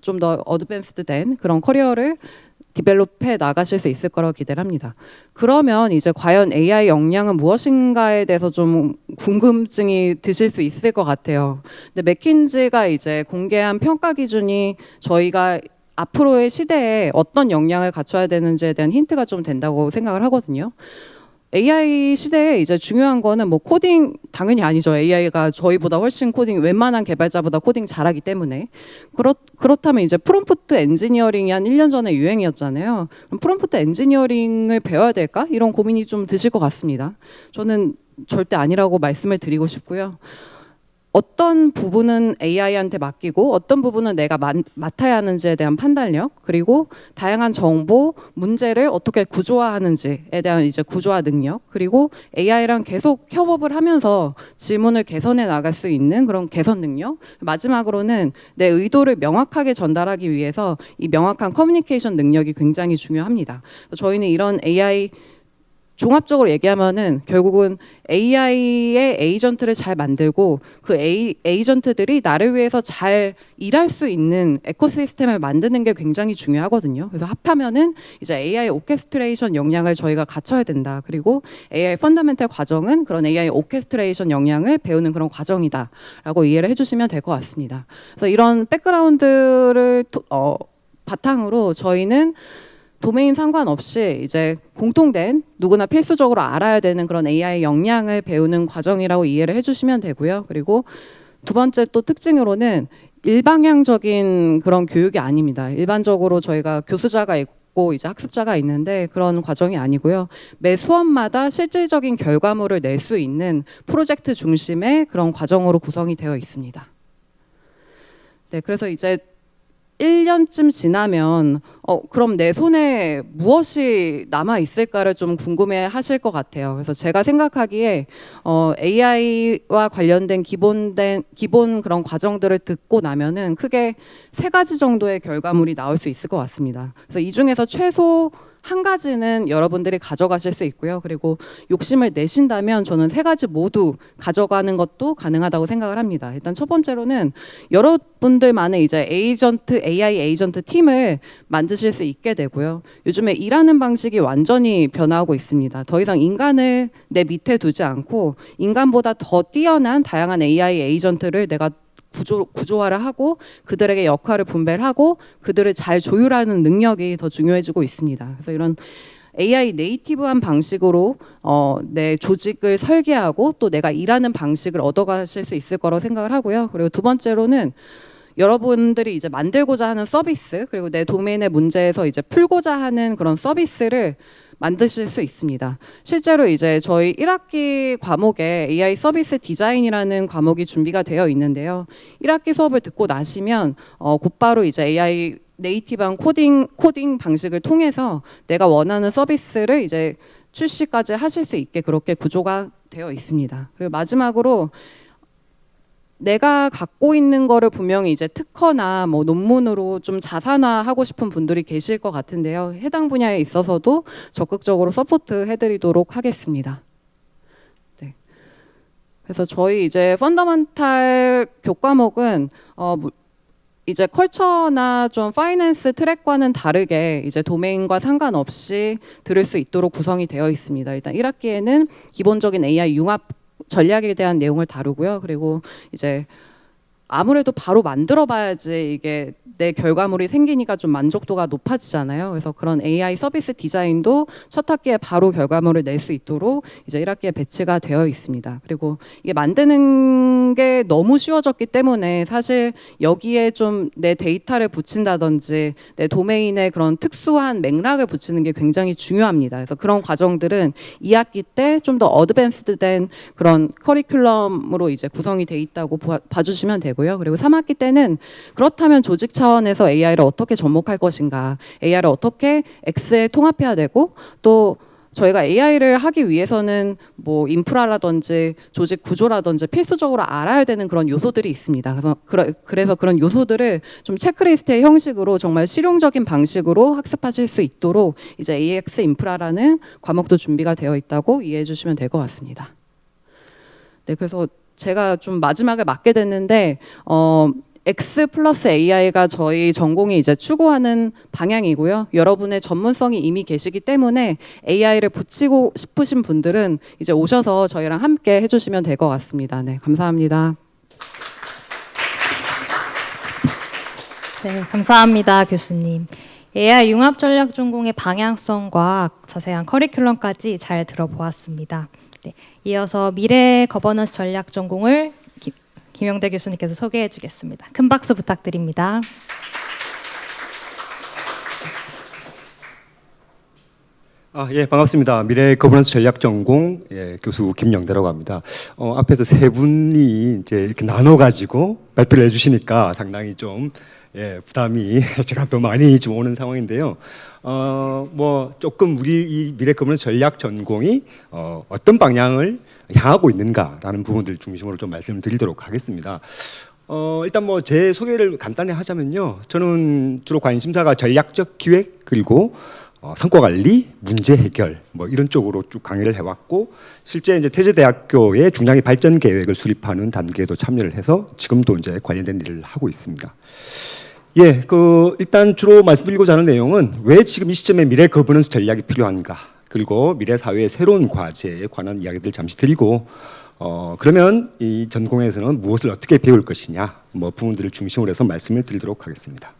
좀 더 어드밴스드된 그런 커리어를 디벨롭해 나가실 수 있을 거라고 기대를 합니다. 그러면 이제 과연 AI 역량은 무엇인가에 대해서 좀 궁금증이 드실 수 있을 것 같아요. 근데 맥킨지가 이제 공개한 평가 기준이 저희가 앞으로의 시대에 어떤 역량을 갖춰야 되는지에 대한 힌트가 좀 된다고 생각을 하거든요. AI 시대에 이제 중요한 거는 뭐 코딩 당연히 아니죠. AI가 저희보다 훨씬 코딩 웬만한 개발자보다 코딩 잘하기 때문에 그렇다면 이제 프롬프트 엔지니어링이 한 1년 전에 유행이었잖아요. 그럼 프롬프트 엔지니어링을 배워야 될까? 이런 고민이 좀 드실 것 같습니다. 저는 절대 아니라고 말씀을 드리고 싶고요. 어떤 부분은 AI한테 맡기고 어떤 부분은 내가 맡아야 하는지에 대한 판단력, 그리고 다양한 정보, 문제를 어떻게 구조화하는지에 대한 이제 구조화 능력, 그리고 AI랑 계속 협업을 하면서 질문을 개선해 나갈 수 있는 그런 개선 능력, 마지막으로는 내 의도를 명확하게 전달하기 위해서 이 명확한 커뮤니케이션 능력이 굉장히 중요합니다. 저희는 이런 AI 종합적으로 얘기하면은 결국은 AI의 에이전트를 잘 만들고 그 에이전트들이 나를 위해서 잘 일할 수 있는 에코시스템을 만드는 게 굉장히 중요하거든요. 그래서 합하면은 이제 AI 오케스트레이션 역량을 저희가 갖춰야 된다. 그리고 AI 펀더멘탈 과정은 그런 AI 오케스트레이션 역량을 배우는 그런 과정이다라고 이해를 해주시면 될 것 같습니다. 그래서 이런 백그라운드를 바탕으로 저희는 도메인 상관없이 이제 공통된 누구나 필수적으로 알아야 되는 그런 AI 역량을 배우는 과정이라고 이해를 해주시면 되고요. 그리고 두 번째 또 특징으로는 일방향적인 그런 교육이 아닙니다. 일반적으로 저희가 교수자가 있고 이제 학습자가 있는데 그런 과정이 아니고요. 매 수업마다 실질적인 결과물을 낼 수 있는 프로젝트 중심의 그런 과정으로 구성이 되어 있습니다. 네, 그래서 이제 1년쯤 지나면 그럼 내 손에 무엇이 남아 있을까를 좀 궁금해 하실 것 같아요. 그래서 제가 생각하기에 AI와 관련된 기본 그런 과정들을 듣고 나면은 크게 3가지 정도의 결과물이 나올 수 있을 것 같습니다. 그래서 이 중에서 최소 한 가지는 여러분들이 가져가실 수 있고요. 그리고 욕심을 내신다면 저는 3가지 모두 가져가는 것도 가능하다고 생각을 합니다. 일단 첫 번째로는 여러분들만의 이제 AI 에이전트 팀을 만드실 수 있게 되고요. 요즘에 일하는 방식이 완전히 변화하고 있습니다. 더 이상 인간을 내 밑에 두지 않고 인간보다 더 뛰어난 다양한 AI 에이전트를 내가 구조화를 하고 그들에게 역할을 분배를 하고 그들을 잘 조율하는 능력이 더 중요해지고 있습니다. 그래서 이런 AI 네이티브한 방식으로 내 조직을 설계하고 또 내가 일하는 방식을 얻어가실 수 있을 거라고 생각을 하고요. 그리고 두 번째로는 여러분들이 이제 만들고자 하는 서비스, 그리고 내 도메인의 문제에서 이제 풀고자 하는 그런 서비스를 만드실 수 있습니다. 실제로 이제 저희 1학기 과목에 AI 서비스 디자인이라는 과목이 준비가 되어 있는데요. 1학기 수업을 듣고 나시면 곧바로 이제 AI 네이티브한 코딩 방식을 통해서 내가 원하는 서비스를 이제 출시까지 하실 수 있게 그렇게 구조가 되어 있습니다. 그리고 마지막으로 내가 갖고 있는 거를 분명히 이제 특허나 뭐 논문으로 좀 자산화하고 싶은 분들이 계실 것 같은데요. 해당 분야에 있어서도 적극적으로 서포트 해드리도록 하겠습니다. 네. 그래서 저희 이제 펀더멘탈 교과목은 이제 컬처나 좀 파이낸스 트랙과는 다르게 이제 도메인과 상관없이 들을 수 있도록 구성이 되어 있습니다. 일단 1학기에는 기본적인 AI 융합 전략에 대한 내용을 다루고요. 그리고 이제 아무래도 바로 만들어 봐야지 이게 내 결과물이 생기니까 좀 만족도가 높아지잖아요. 그래서 그런 AI 서비스 디자인도 첫 학기에 바로 결과물을 낼 수 있도록 이제 1학기에 배치가 되어 있습니다. 그리고 이게 만드는 게 너무 쉬워졌기 때문에 사실 여기에 좀 내 데이터를 붙인다든지 내 도메인에 그런 특수한 맥락을 붙이는 게 굉장히 중요합니다. 그래서 그런 과정들은 2학기 때 좀 더 어드밴스드된 그런 커리큘럼으로 이제 구성이 돼 있다고 봐주시면 되고요. 그리고 3학기 때는 그렇다면 조직 차원에서 AI를 어떻게 접목할 것인가, AI를 어떻게 X에 통합해야 되고, 또 저희가 AI를 하기 위해서는 뭐 인프라라든지 조직 구조라든지 필수적으로 알아야 되는 그런 요소들이 있습니다. 그래서 그런 요소들을 좀 체크리스트의 형식으로 정말 실용적인 방식으로 학습하실 수 있도록 이제 AX 인프라라는 과목도 준비가 되어 있다고 이해해 주시면 될 것 같습니다. 네, 그래서 제가 좀 마지막을 맡게 됐는데 X 플러스 AI가 저희 전공이 이제 추구하는 방향이고요. 여러분의 전문성이 이미 계시기 때문에 AI를 붙이고 싶으신 분들은 이제 오셔서 저희랑 함께 해주시면 될 것 같습니다. 네, 감사합니다. 네, 감사합니다, 교수님. AI 융합 전략 전공의 방향성과 자세한 커리큘럼까지 잘 들어보았습니다. 네, 이어서 미래 거버넌스 전략 전공을 김영대 교수님께서 소개해 주겠습니다. 큰 박수 부탁드립니다. 예, 반갑습니다. 미래 거버넌스 전략 전공 교수 김영대라고 합니다. 앞에서 세 분이 이제 이렇게 나눠 가지고 발표를 해주시니까 상당히 좀 부담이 제가 더 많이 좀 오는 상황인데요. 뭐 조금 우리 이 미래 거버넌스 전략 전공이 어떤 방향을 향하고 있는가라는 부분들 중심으로 좀 말씀을 드리도록 하겠습니다. 일단 뭐 제 소개를 간단히 하자면요. 저는 주로 관심사가 전략적 기획 그리고 성과 관리, 문제 해결 뭐 이런 쪽으로 쭉 강의를 해왔고 실제 이제 태제대학교의 중장기 발전 계획을 수립하는 단계에도 참여를 해서 지금도 이제 관련된 일을 하고 있습니다. 예, 일단 주로 말씀드리고자 하는 내용은 왜 지금 이 시점에 미래 거버넌스 전략이 필요한가 그리고 미래 사회의 새로운 과제에 관한 이야기들 잠시 드리고 그러면 이 전공에서는 무엇을 어떻게 배울 것이냐 뭐 부분들을 중심으로 해서 말씀을 드리도록 하겠습니다.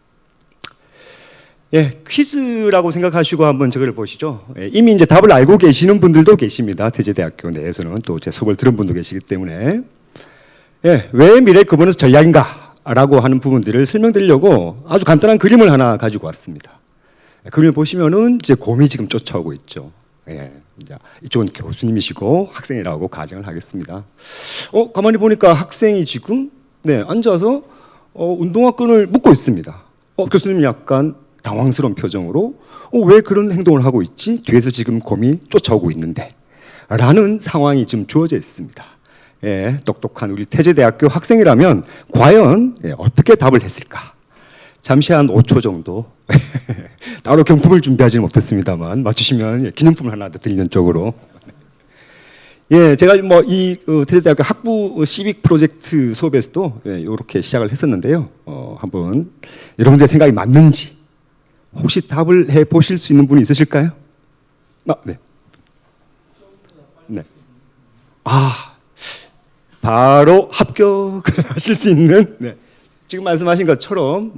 예, 퀴즈라고 생각하시고 한번 저걸 보시죠. 이미 이제 답을 알고 계시는 분들도 계십니다. 태제대학교 내에서는 또 제 수업을 들은 분도 계시기 때문에 왜 미래 거버넌스 전략인가라고 하는 부분들을 설명드리려고 아주 간단한 그림을 하나 가지고 왔습니다. 그림을 보시면은 이제 곰이 지금 쫓아오고 있죠. 이제 이쪽은 교수님이시고 학생이라고 가정을 하겠습니다. 가만히 보니까 학생이 지금 앉아서 운동화 끈을 묶고 있습니다. 교수님이 약간 당황스러운 표정으로 왜 그런 행동을 하고 있지? 뒤에서 지금 곰이 쫓아오고 있는데 라는 상황이 지금 주어져 있습니다. 똑똑한 우리 태제대학교 학생이라면 과연 어떻게 답을 했을까? 잠시 한 5초 정도 따로 경품을 준비하지는 못했습니다만 맞추시면 기념품을 하나 더 드리는 쪽으로 제가 뭐 이 태제대학교 학부 시빅 프로젝트 수업에서도 이렇게 시작을 했었는데요. 한번 여러분들의 생각이 맞는지 혹시 답을 해 보실 수 있는 분이 있으실까요? 네. 바로 합격을 하실 수 있는 지금 말씀하신 것처럼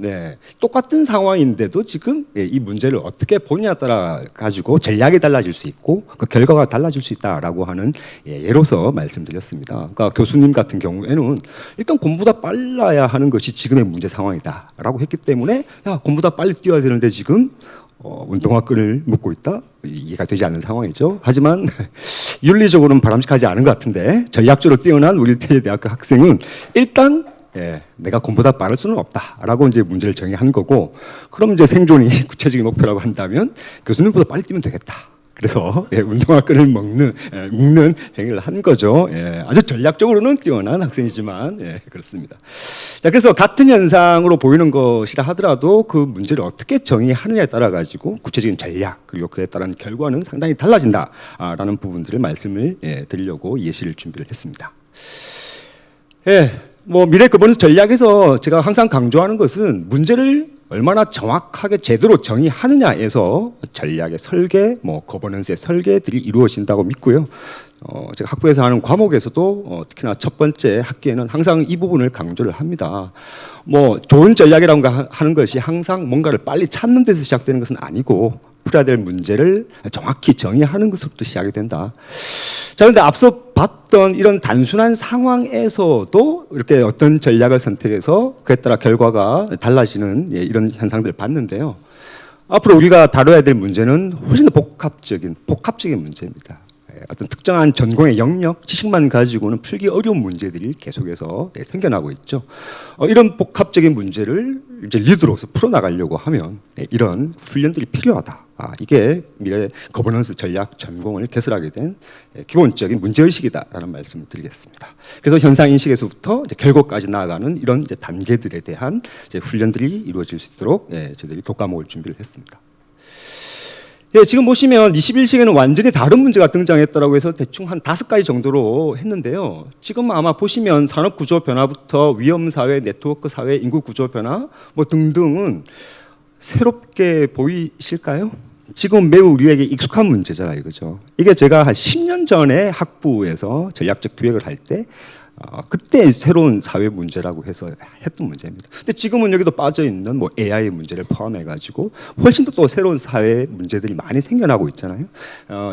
똑같은 상황인데도 지금 이 문제를 어떻게 보느냐에 따라 가지고 전략이 달라질 수 있고 그 결과가 달라질 수 있다라고 하는 예로서 말씀드렸습니다. 그러니까 교수님 같은 경우에는 일단 곰보다 빨라야 하는 것이 지금의 문제 상황이다라고 했기 때문에 곰보다 빨리 뛰어야 되는데 지금 운동화 끈을 묶고 있다? 이해가 되지 않는 상황이죠. 하지만 윤리적으로는 바람직하지 않은 것 같은데 전략적으로 뛰어난 우리 태제대학교 학생은 일단 내가 곰보다 빠를 수는 없다라고 이제 문제를 정의한 거고 그럼 이제 생존이 구체적인 목표라고 한다면 교수님보다 빨리 뛰면 되겠다. 그래서 운동화 끈을 묶는 행위를 한 거죠. 아주 전략적으로는 뛰어난 학생이지만 그렇습니다. 자, 그래서 같은 현상으로 보이는 것이라 하더라도 그 문제를 어떻게 정의하느냐에 따라 가지고 구체적인 전략 그리고 그에 따른 결과는 상당히 달라진다라는 부분들을 말씀을 드리려고 예시를 준비를 했습니다. 뭐 미래 거버넌스 전략에서 제가 항상 강조하는 것은 문제를 얼마나 정확하게 제대로 정의하느냐에서 전략의 설계, 뭐 거버넌스의 설계들이 이루어진다고 믿고요. 제가 학부에서 하는 과목에서도 특히나 첫 번째 학기에는 항상 이 부분을 강조를 합니다. 뭐 좋은 전략이라고 하는 것이 항상 뭔가를 빨리 찾는 데서 시작되는 것은 아니고 풀어야 될 문제를 정확히 정의하는 것부터 시작이 된다. 자, 그런데 앞서 봤던 이런 단순한 상황에서도 이렇게 어떤 전략을 선택해서 그에 따라 결과가 달라지는 이런 현상들을 봤는데요. 앞으로 우리가 다뤄야 될 문제는 훨씬 더 복합적인 문제입니다. 어떤 특정한 전공의 영역, 지식만 가지고는 풀기 어려운 문제들이 계속해서 생겨나고 있죠. 이런 복합적인 문제를 이제 리더로서 풀어나가려고 하면 이런 훈련들이 필요하다. 이게 미래 거버넌스 전략 전공을 개설하게 된 기본적인 문제의식이다라는 말씀을 드리겠습니다. 그래서 현상인식에서부터 이제 결과까지 나아가는 이런 이제 단계들에 대한 이제 훈련들이 이루어질 수 있도록 저희들이 교과목을 준비를 했습니다. 지금 보시면 21세기에는 완전히 다른 문제가 등장했다고 해서 대충 한 5가지 정도로 했는데요. 지금 아마 보시면 산업구조 변화부터 위험사회, 네트워크사회, 인구구조 변화 뭐 등등은 새롭게 보이실까요? 지금 매우 우리에게 익숙한 문제잖아요. 그죠? 이게 제가 한 10년 전에 학부에서 전략적 기획을 할 때 그때 새로운 사회 문제라고 해서 했던 문제입니다. 근데 지금은 여기도 빠져 있는 뭐 AI 문제를 포함해 가지고 훨씬 더 또 새로운 사회 문제들이 많이 생겨나고 있잖아요.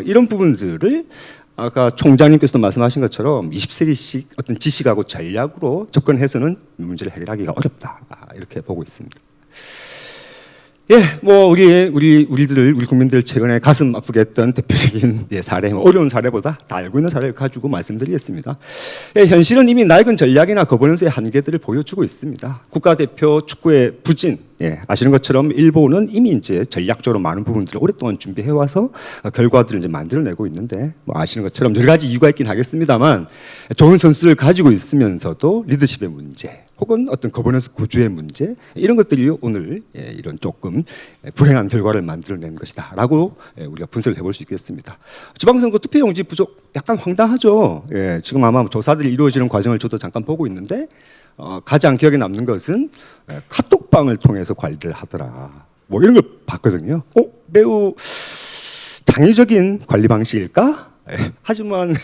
이런 부분들을 아까 총장님께서 말씀하신 것처럼 20세기식 어떤 지식하고 전략으로 접근해서는 문제를 해결하기가 어렵다, 이렇게 보고 있습니다. 예, 뭐 우리 국민들 최근에 가슴 아프게 했던 대표적인 사례, 어려운 사례보다 다 알고 있는 사례를 가지고 말씀드리겠습니다. 예, 현실은 이미 낡은 전략이나 거버넌스의 한계들을 보여주고 있습니다. 국가대표 축구의 부진, 아시는 것처럼 일본은 이미 이제 전략적으로 많은 부분들을 오랫동안 준비해 와서 결과들을 이제 만들어내고 있는데, 뭐 아시는 것처럼 여러 가지 이유가 있긴 하겠습니다만 좋은 선수를 가지고 있으면서도 리더십의 문제, 혹은 어떤 거버넌스 구조의 문제, 이런 것들이 오늘 이런 조금 불행한 결과를 만들어낸 것이다라고 우리가 분석을 해볼 수 있겠습니다. 지방선거 투표용지 부족 약간 황당하죠. 지금 아마 조사들이 이루어지는 과정을 저도 잠깐 보고 있는데 가장 기억에 남는 것은 카톡방을 통해서 관리를 하더라, 뭐 이런 걸 봤거든요. 매우 창의적인 관리 방식일까? 하지만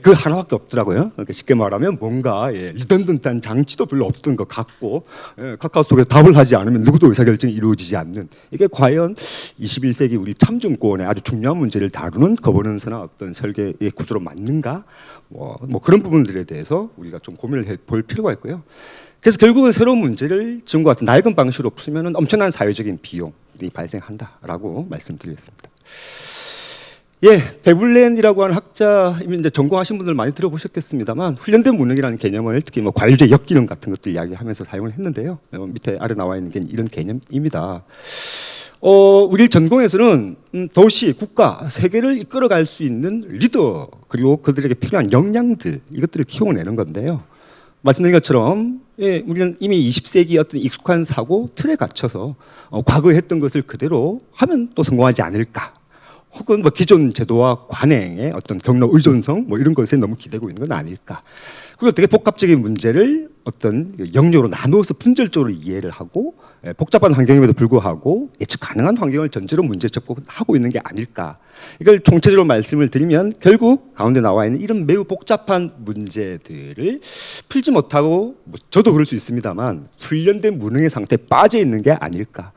그 하나밖에 없더라고요. 그러니까 쉽게 말하면 뭔가 리던던트한 장치도 별로 없던 것 같고, 카카오톡에서 답을 하지 않으면 누구도 의사결정이 이루어지지 않는, 이게 과연 21세기 우리 참정권의 아주 중요한 문제를 다루는 거버넌스나 어떤 설계의 구조로 맞는가? 뭐 그런 부분들에 대해서 우리가 좀 고민을 해볼 필요가 있고요. 그래서 결국은 새로운 문제를 지금과 같은 낡은 방식으로 풀면 엄청난 사회적인 비용이 발생한다라고 말씀드리겠습니다. 베블렌이라고 하는 학자, 이미 이제 전공하신 분들 많이 들어보셨겠습니다만, 훈련된 무능이라는 개념을 특히 뭐 관료제 역기능 같은 것들 이야기하면서 사용을 했는데요. 밑에 아래 나와 있는 게 이런 개념입니다. 우리 전공에서는 도시, 국가, 세계를 이끌어갈 수 있는 리더, 그리고 그들에게 필요한 역량들, 이것들을 키워내는 건데요. 말씀드린 것처럼 우리는 이미 20세기 어떤 익숙한 사고 틀에 갇혀서 과거에 했던 것을 그대로 하면 또 성공하지 않을까, 혹은 뭐 기존 제도와 관행의 어떤 경로 의존성, 뭐 이런 것에 너무 기대고 있는 건 아닐까. 그리고 되게 복합적인 문제를 어떤 영역으로 나누어서 분절적으로 이해를 하고, 복잡한 환경임에도 불구하고 예측 가능한 환경을 전제로 문제 접근하고 있는 게 아닐까. 이걸 총체적으로 말씀을 드리면 결국 가운데 나와 있는 이런 매우 복잡한 문제들을 풀지 못하고, 뭐 저도 그럴 수 있습니다만 훈련된 무능의 상태에 빠져 있는 게 아닐까.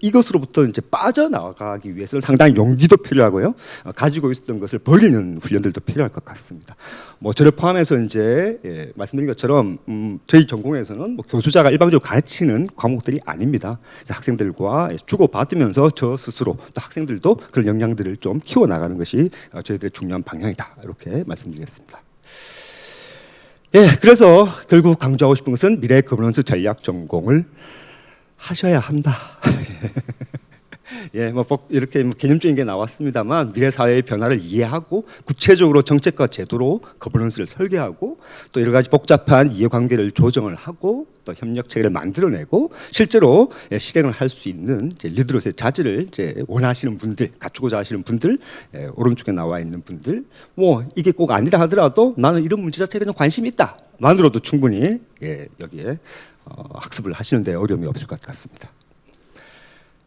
이것으로부터 이제 빠져나가기 위해서는 상당히 용기도 필요하고요, 가지고 있었던 것을 버리는 훈련들도 필요할 것 같습니다. 뭐 저를 포함해서 이제 말씀드린 것처럼 저희 전공에서는 뭐 교수자가 일방적으로 가르치는 과목들이 아닙니다. 그래서 학생들과 주고받으면서 저 스스로 또 학생들도 그런 역량들을 좀 키워나가는 것이 저희들의 중요한 방향이다, 이렇게 말씀드리겠습니다. 그래서 결국 강조하고 싶은 것은 미래 거버넌스 전략 전공을 하셔야 한다. 뭐 이렇게 개념적인 게 나왔습니다만, 미래 사회의 변화를 이해하고 구체적으로 정책과 제도로 거버넌스를 설계하고, 또 여러 가지 복잡한 이해관계를 조정을 하고, 또 협력 체계를 만들어내고 실제로 실행을 할 수 있는 이제 리더로서의 자질을 이제 원하시는 분들, 갖추고자 하시는 분들, 오른쪽에 나와 있는 분들, 뭐 이게 꼭 아니라 하더라도 나는 이런 문제 자체에 그냥 관심이 있다 만으로도 충분히 여기에 학습을 하시는데 어려움이 없을 것 같습니다.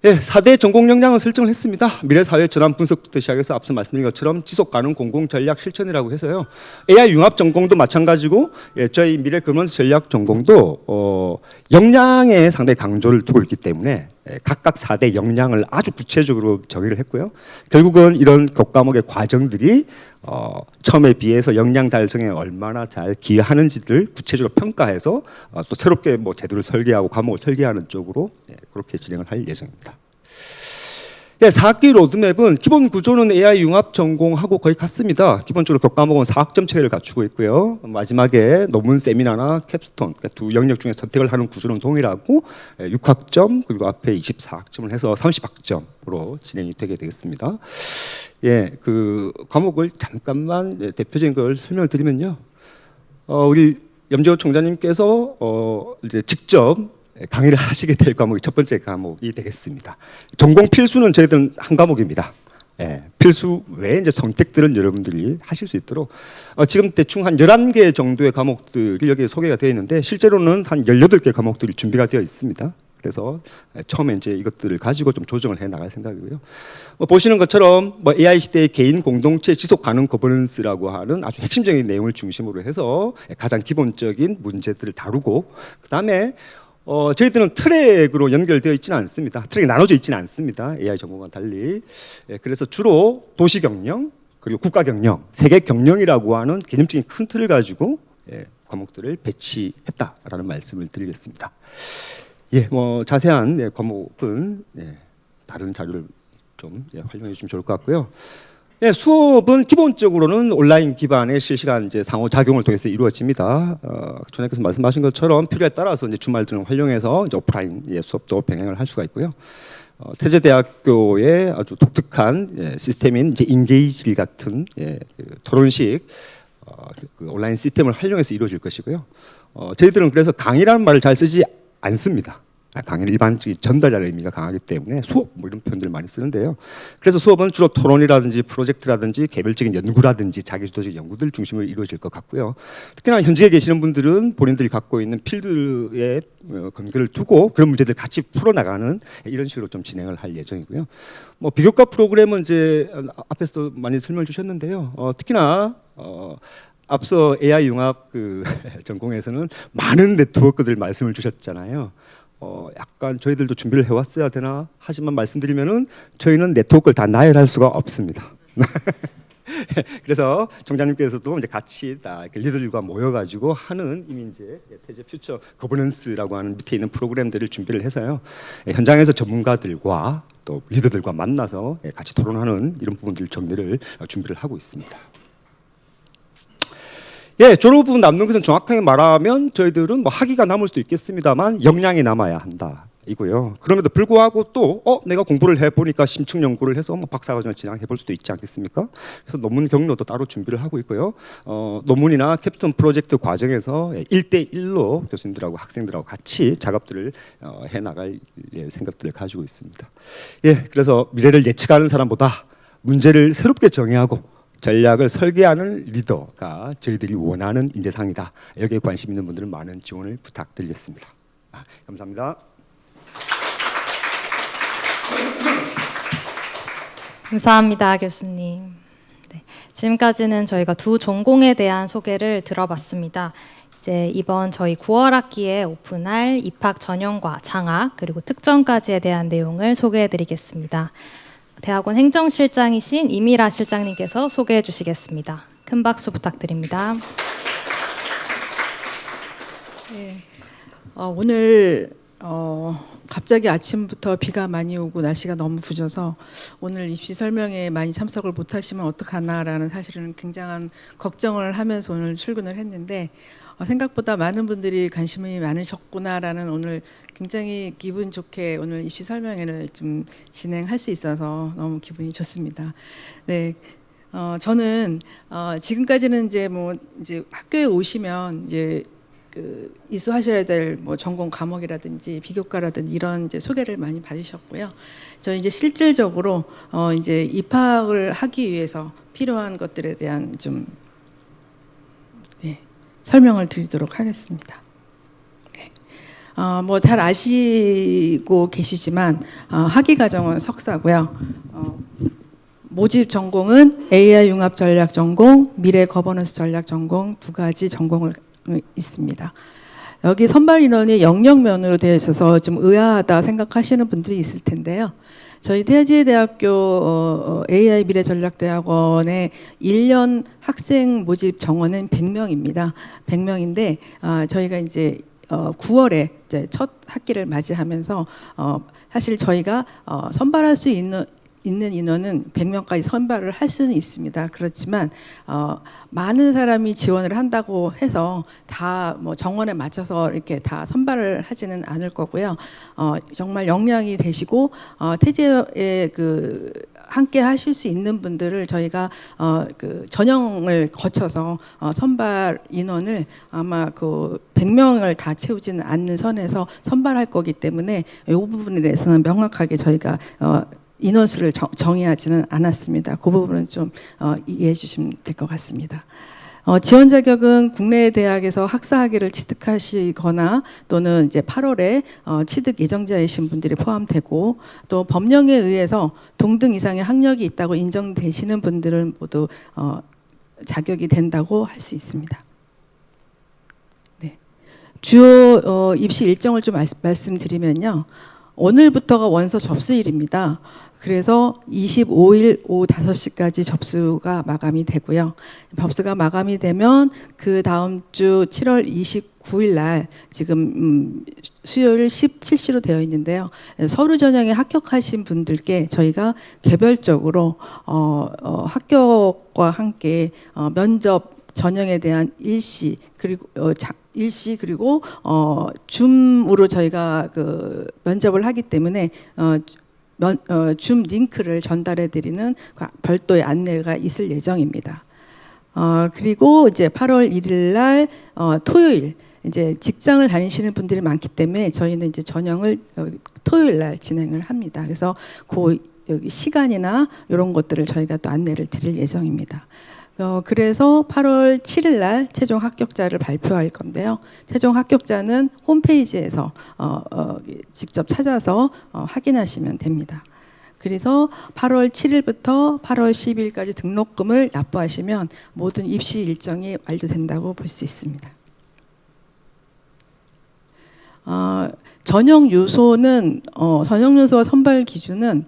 4대 전공 역량을 설정을 했습니다. 미래사회 전환 분석부터 시작해서 앞서 말씀드린 것처럼 지속가능 공공 전략 실천이라고 해서요. AI 융합 전공도 마찬가지고, 저희 미래 거버넌스 전략 전공도 역량에 상당히 강조를 두고 있기 때문에 각각 4대 역량을 아주 구체적으로 정의를 했고요. 결국은 이런 교과목의 과정들이 처음에 비해서 역량 달성에 얼마나 잘 기여하는지를 구체적으로 평가해서 또 새롭게 뭐 제도를 설계하고 과목을 설계하는 쪽으로 그렇게 진행을 할 예정입니다. 4학기 로드맵은 기본 구조는 AI 융합 전공하고 거의 같습니다. 기본적으로 교과목은 4학점 체계를 갖추고 있고요. 마지막에 논문 세미나나 캡스톤, 그러니까 두 영역 중에 선택을 하는 구조는 동일하고 6학점 그리고 앞에 24학점을 해서 30학점으로 진행이 되게 되겠습니다. 그 과목을 잠깐만 대표적인 걸 설명을 드리면요. 우리 염재호 총장님께서 이제 직접 강의를 하시게 될 과목이 첫 번째 과목이 되겠습니다. 전공 필수는 저희들은 한 과목입니다. 필수 외에 이제 선택들은 여러분들이 하실 수 있도록 지금 대충 한 11개 정도의 과목들이 여기에 소개가 되어 있는데 실제로는 한 18개 과목들이 준비가 되어 있습니다. 그래서 처음에 이제 이것들을 가지고 좀 조정을 해 나갈 생각이고요. 보시는 것처럼 AI 시대의 개인 공동체 지속 가능 거버넌스라고 하는 아주 핵심적인 내용을 중심으로 해서 가장 기본적인 문제들을 다루고, 그다음에 저희들은 트랙으로 연결되어 있지는 않습니다. 트랙이 나눠져 있지는 않습니다. AI 전공과 달리. 그래서 주로 도시 경영, 그리고 국가 경영, 세계 경영이라고 하는 개념적인 큰 틀을 가지고 과목들을 배치했다라는 말씀을 드리겠습니다. 자세한 과목은 다른 자료를 좀 활용해 주시면 좋을 것 같고요. 수업은 기본적으로는 온라인 기반의 실시간 이제 상호작용을 통해서 이루어집니다. 전에께서 말씀하신 것처럼 필요에 따라서 이제 주말 등을 활용해서 이제 오프라인 수업도 병행을 할 수가 있고요. 태제대학교의 아주 독특한 시스템인 이제 인게이지 같은 그 토론식 그 온라인 시스템을 활용해서 이루어질 것이고요. 저희들은 그래서 강의라는 말을 잘 쓰지 않습니다. 강의는 일반적인 전달이라는 의미가 강하기 때문에 수업 이런 표현들을 많이 쓰는데요. 그래서 수업은 주로 토론이라든지 프로젝트라든지 개별적인 연구라든지 자기주도적 연구들 중심으로 이루어질 것 같고요. 특히나 현직에 계시는 분들은 본인들이 갖고 있는 필드에 근거를 두고 그런 문제들 같이 풀어나가는 이런 식으로 좀 진행을 할 예정이고요. 비교과 프로그램은 이제 앞에서도 많이 설명을 주셨는데요. 특히나 앞서 AI 융합 전공에서는 많은 네트워크들 말씀을 주셨잖아요. 약간 저희들도 준비를 해왔어야 되나 하지만 말씀드리면은 저희는 네트워크를 다 나열할 수가 없습니다. 그래서 총장님께서도 이제 같이 다 리더들과 모여가지고 하는 이미 이제 태제 퓨처 거버넌스라고 하는 밑에 있는 프로그램들을 준비를 해서요. 현장에서 전문가들과 또 리더들과 만나서 같이 토론하는 이런 부분들 정리를 준비를 하고 있습니다. 졸업 후 남는 것은 정확하게 말하면 저희들은 학위가 남을 수도 있겠습니다만 역량이 남아야 한다 이고요. 그럼에도 불구하고 또 내가 공부를 해보니까 심층 연구를 해서 박사과정을 진행해 볼 수도 있지 않겠습니까? 그래서 논문 경로도 따로 준비를 하고 있고요. 논문이나 캡스톤 프로젝트 과정에서 1대1로 교수님들하고 학생들하고 같이 작업들을 해나갈 생각들을 가지고 있습니다. 그래서 미래를 예측하는 사람보다 문제를 새롭게 정의하고 전략을 설계하는 리더가 저희들이 원하는 인재상이다. 여기에 관심 있는 분들은 많은 지원을 부탁드리겠습니다. 감사합니다. 감사합니다, 교수님. 지금까지는 저희가 두 전공에 대한 소개를 들어봤습니다. 이제 이번 저희 9월 학기에 오픈할 입학 전형과 장학 그리고 특전까지에 대한 내용을 소개해드리겠습니다. 대학원 행정실장이신 이미라 실장님께서 소개해 주시겠습니다. 큰 박수 부탁드립니다. 오늘 갑자기 아침부터 비가 많이 오고 날씨가 너무 부져서 오늘 입시 설명에 많이 참석을 못하시면 어떡하나라는 사실은 굉장한 걱정을 하면서 오늘 출근을 했는데 생각보다 많은 분들이 관심이 많으셨구나라는 오늘 굉장히 기분 좋게 오늘 입시 설명회를 좀 진행할 수 있어서 너무 기분이 좋습니다. 저는 지금까지는 이제 학교에 오시면 이제 이수하셔야 될 전공 과목이라든지 비교과라든지 이런 이제 소개를 많이 받으셨고요. 저희 이제 실질적으로 이제 입학을 하기 위해서 필요한 것들에 대한 좀 설명을 드리도록 하겠습니다. 잘 아시고 계시지만 학위 과정은 석사고요. 모집 전공은 AI 융합 전략 전공, 미래 거버넌스 전략 전공 두 가지 전공을 있습니다. 여기 선발 인원이 영역면으로 되어 있어서 좀 의아하다 생각하시는 분들이 있을 텐데요. 저희 태제대학교 AI 미래전략대학원의 1년 학생 모집 정원은 100명입니다. 100명인데 저희가 이제 9월에 이제 첫 학기를 맞이하면서 사실 저희가 선발할 수 있는 인원은 100명까지 선발을 할 수는 있습니다. 그렇지만 많은 사람이 지원을 한다고 해서 다 정원에 맞춰서 이렇게 다 선발을 하지는 않을 거고요. 정말 역량이 되시고 태제에 함께 하실 수 있는 분들을 저희가 전형을 거쳐서 선발 인원을 아마 100명을 다 채우지는 않는 선에서 선발할 거기 때문에 이 부분에 대해서는 명확하게 저희가 인원수를 정의하지는 않았습니다. 그 부분은 좀 이해해 주시면 될 것 같습니다. 지원 자격은 국내 대학에서 학사 학위를 취득하시거나 또는 이제 8월에 취득 예정자이신 분들이 포함되고, 또 법령에 의해서 동등 이상의 학력이 있다고 인정되시는 분들은 모두 자격이 된다고 할 수 있습니다. 네. 주요 입시 일정을 좀 말씀드리면요. 오늘부터가 원서 접수일입니다. 그래서 25일 오후 5시까지 접수가 마감이 되고요. 접수가 마감이 되면 그 다음 주 7월 29일 날 지금 수요일 17시로 되어 있는데요. 서류 전형에 합격하신 분들께 저희가 개별적으로 합격과 함께 면접 전형에 대한 일시 그리고 일시 그리고 줌으로 저희가 그 면접을 하기 때문에 줌 링크를 전달해 드리는 별도의 안내가 있을 예정입니다. 그리고 이제 8월 1일 날 토요일 이제 직장을 다니시는 분들이 많기 때문에 저희는 이제 전형을 토요일 날 진행을 합니다. 그래서 그 여기 시간이나 이런 것들을 저희가 또 안내를 드릴 예정입니다. 그래서 8월 7일 날 최종 합격자를 발표할 건데요. 최종 합격자는 홈페이지에서 직접 찾아서 확인하시면 됩니다. 그래서 8월 7일부터 8월 10일까지 등록금을 납부하시면 모든 입시 일정이 완료된다고 볼 수 있습니다. 전형 요소는 전형 요소와 선발 기준은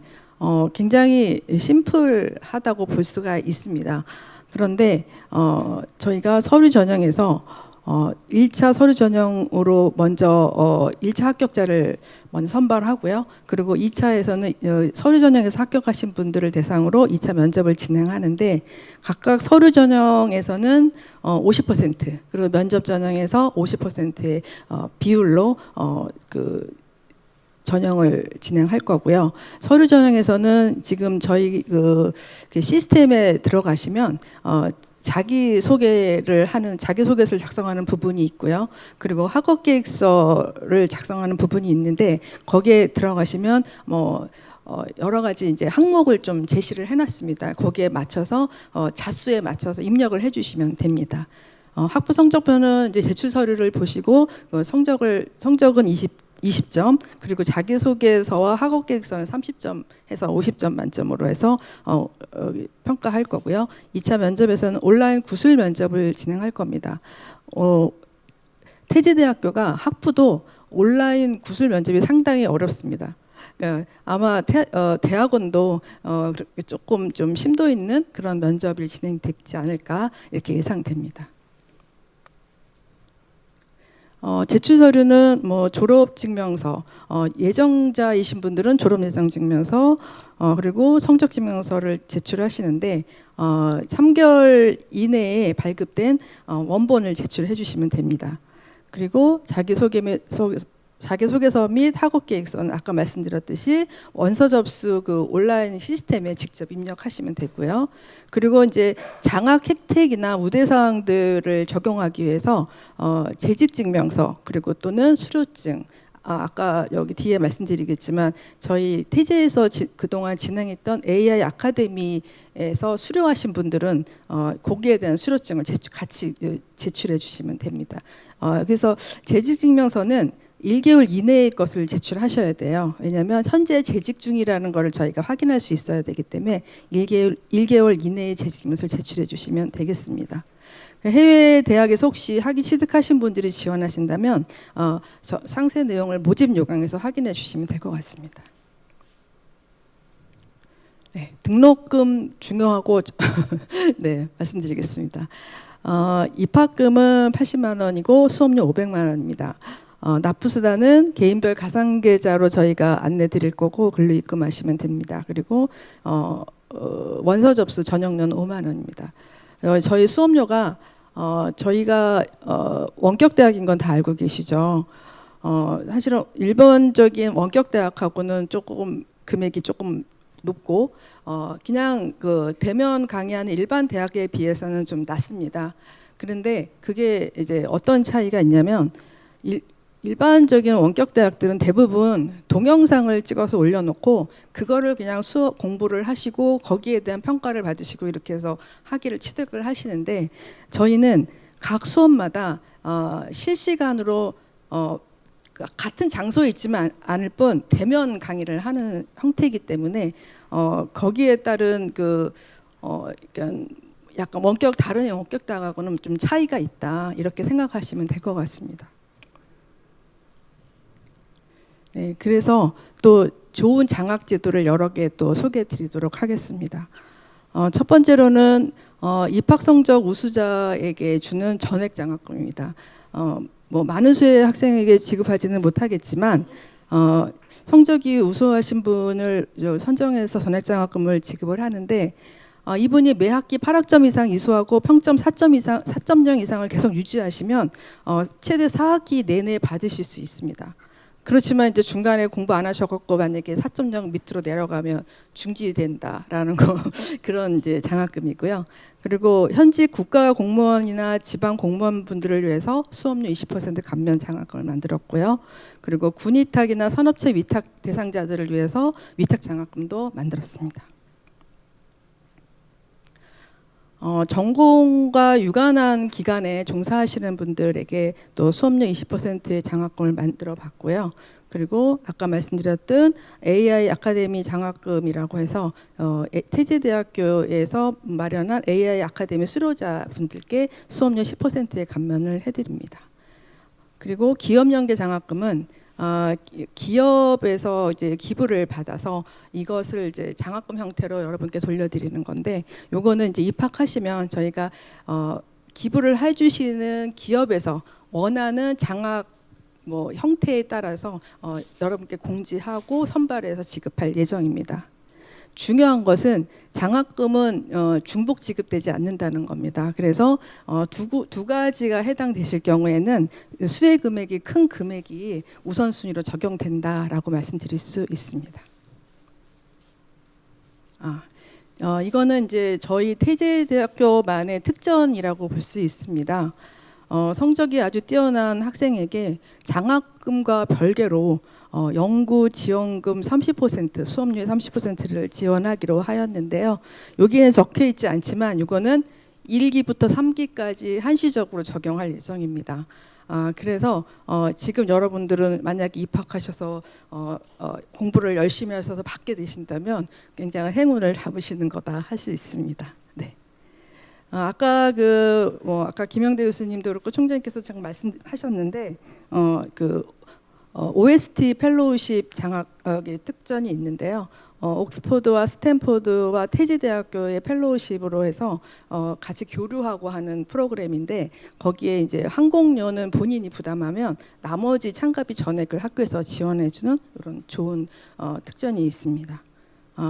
굉장히 심플하다고 볼 수가 있습니다. 그런데 저희가 서류 전형에서 1차 서류 전형으로 먼저 1차 합격자를 먼저 선발하고요. 그리고 2차에서는 서류 전형에서 합격하신 분들을 대상으로 2차 면접을 진행하는데, 각각 서류 전형에서는 50% 그리고 면접 전형에서 50%의 비율로 그 전형을 진행할 거고요. 서류 전형에서는 지금 저희 그 시스템에 들어가시면 자기소개를 하는 자기소개서를 작성하는 부분이 있고요. 그리고 학업 계획서를 작성하는 부분이 있는데, 거기에 들어가시면 여러 가지 이제 항목을 좀 제시를 해놨습니다. 거기에 맞춰서 자수에 맞춰서 입력을 해주시면 됩니다. 학부 성적표는 이제 제출 서류를 보시고 성적은 20점, 그리고 자기소개서와 학업계획서는 30점 해서 50점 만점으로 해서 평가할 거고요. 2차 면접에서는 온라인 구술 면접을 진행할 겁니다. 태제대학교가 학부도 온라인 구술 면접이 상당히 어렵습니다. 아마 대학원도 조금 좀 심도 있는 그런 면접이 진행되지 않을까 이렇게 예상됩니다. 제출 서류는 뭐 졸업증명서, 예정자이신 분들은 졸업예정증명서, 그리고 성적증명서를 제출하시는데 3개월 이내에 발급된 원본을 제출해 주시면 됩니다. 그리고 자기소개서 및 학업계획서는 아까 말씀드렸듯이 원서 접수 그 온라인 시스템에 직접 입력하시면 되고요. 그리고 이제 장학 혜택이나 우대사항들을 적용하기 위해서 재직증명서 그리고 또는 수료증, 아까 여기 뒤에 말씀드리겠지만 저희 태제에서 그동안 진행했던 AI 아카데미에서 수료하신 분들은 거기에 대한 수료증을 같이 제출해 주시면 됩니다. 그래서 재직증명서는 1개월 이내의 것을 제출하셔야 돼요. 왜냐하면 현재 재직 중이라는 것을 저희가 확인할 수 있어야 되기 때문에 1개월 이내의 재직증명서를 제출해 주시면 되겠습니다. 해외 대학에서 혹시 학위 취득하신 분들이 지원하신다면 상세 내용을 모집 요강에서 확인해 주시면 될 것 같습니다. 네, 등록금 중요하고 네, 말씀드리겠습니다. 입학금은 80만 원이고 수업료 500만 원입니다. 납부수단은 개인별 가상계좌로 저희가 안내 드릴 거고 글로 입금하시면 됩니다. 그리고 원서 접수 전형료는 5만 원입니다. 저희 수업료가 저희가 원격 대학인 건 다 알고 계시죠. 사실은 일반적인 원격 대학하고는 조금 금액이 조금 높고 그냥 그 대면 강의하는 일반 대학에 비해서는 좀 낮습니다. 그런데 그게 이제 어떤 차이가 있냐면 일반적인 원격 대학들은 대부분 동영상을 찍어서 올려놓고 그거를 그냥 수업 공부를 하시고 거기에 대한 평가를 받으시고 이렇게 해서 학위를 취득을 하시는데, 저희는 각 수업마다 실시간으로 같은 장소에 있지만 않을 뿐 대면 강의를 하는 형태이기 때문에 거기에 따른 그러니까 약간 다른 원격 대학하고는 좀 차이가 있다, 이렇게 생각하시면 될 것 같습니다. 네, 그래서 또 좋은 장학 제도를 여러 개 또 소개해 드리도록 하겠습니다. 첫 번째로는 입학 성적 우수자에게 주는 전액 장학금입니다. 뭐 많은 수의 학생에게 지급하지는 못하겠지만 성적이 우수하신 분을 선정해서 전액 장학금을 지급을 하는데, 이분이 매 학기 8학점 이상 이수하고 평점 4.0 이상을 계속 유지하시면 최대 4학기 내내 받으실 수 있습니다. 그렇지만 이제 중간에 공부 안 하셔갖고 만약에 4.0 밑으로 내려가면 중지된다라는 거 그런 이제 장학금이고요. 그리고 현직 국가 공무원이나 지방 공무원분들을 위해서 수업료 20% 감면 장학금을 만들었고요. 그리고 군위탁이나 산업체 위탁 대상자들을 위해서 위탁 장학금도 만들었습니다. 전공과 유관한 기관에 종사하시는 분들에게 또 수업료 20%의 장학금을 만들어 봤고요. 그리고 아까 말씀드렸던 AI 아카데미 장학금이라고 해서 태제대학교에서 마련한 AI 아카데미 수료자 분들께 수업료 10%의 감면을 해드립니다. 그리고 기업연계 장학금은 기업에서 이제 기부를 받아서 이것을 이제 장학금 형태로 여러분께 돌려드리는 건데, 요거는 이제 입학하시면 저희가 기부를 해주시는 기업에서 원하는 장학 형태에 따라서 여러분께 공지하고 선발해서 지급할 예정입니다. 중요한 것은 장학금은 중복 지급되지 않는다는 겁니다. 그래서 두 가지가 해당되실 경우에는 수혜 금액이 큰 금액이 우선순위로 적용된다라고 말씀드릴 수 있습니다. 이거는 이제 저희 태제대학교만의 특전이라고 볼 수 있습니다. 성적이 아주 뛰어난 학생에게 장학금과 별개로 연구 지원금 30%, 수업료의 30%를 지원하기로 하였는데요. 여기에 적혀 있지 않지만 이거는 1기부터 3기까지 한시적으로 적용할 예정입니다. 그래서 지금 여러분들은 만약에 입학하셔서 공부를 열심히 하셔서 받게 되신다면 굉장히 행운을 잡으시는 거다 할 수 있습니다. 네. 아까 아까 김영대 교수님도 그렇고 총장님께서 잠깐 말씀하셨는데 OST 펠로우십 장학의 특전이 있는데요. 옥스퍼드와 스탠포드와 태지대학교의 펠로우십으로 해서 같이 교류하고 하는 프로그램인데, 거기에 이제 항공료는 본인이 부담하면 나머지 참가비 전액을 학교에서 지원해주는 이런 좋은 특전이 있습니다.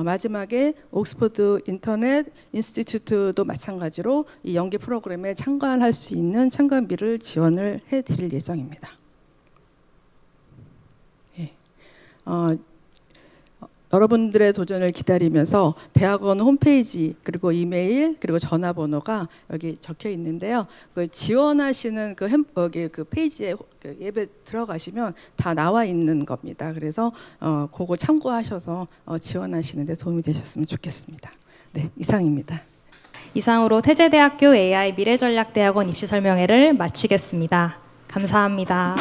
마지막에 옥스퍼드 인터넷 인스티튜트도 마찬가지로 이 연계 프로그램에 참관할 수 있는 참관비를 지원을 해드릴 예정입니다. 여러분들의 도전을 기다리면서 대학원 홈페이지 그리고 이메일 그리고 전화번호가 여기 적혀 있는데요. 그 지원하시는 그 페이지에 앱에 들어가시면 다 나와 있는 겁니다. 그래서 그거 참고하셔서 지원하시는 데 도움이 되셨으면 좋겠습니다. 네, 이상입니다. 이상으로 태제대학교 AI 미래전략대학원 입시 설명회를 마치겠습니다. 감사합니다.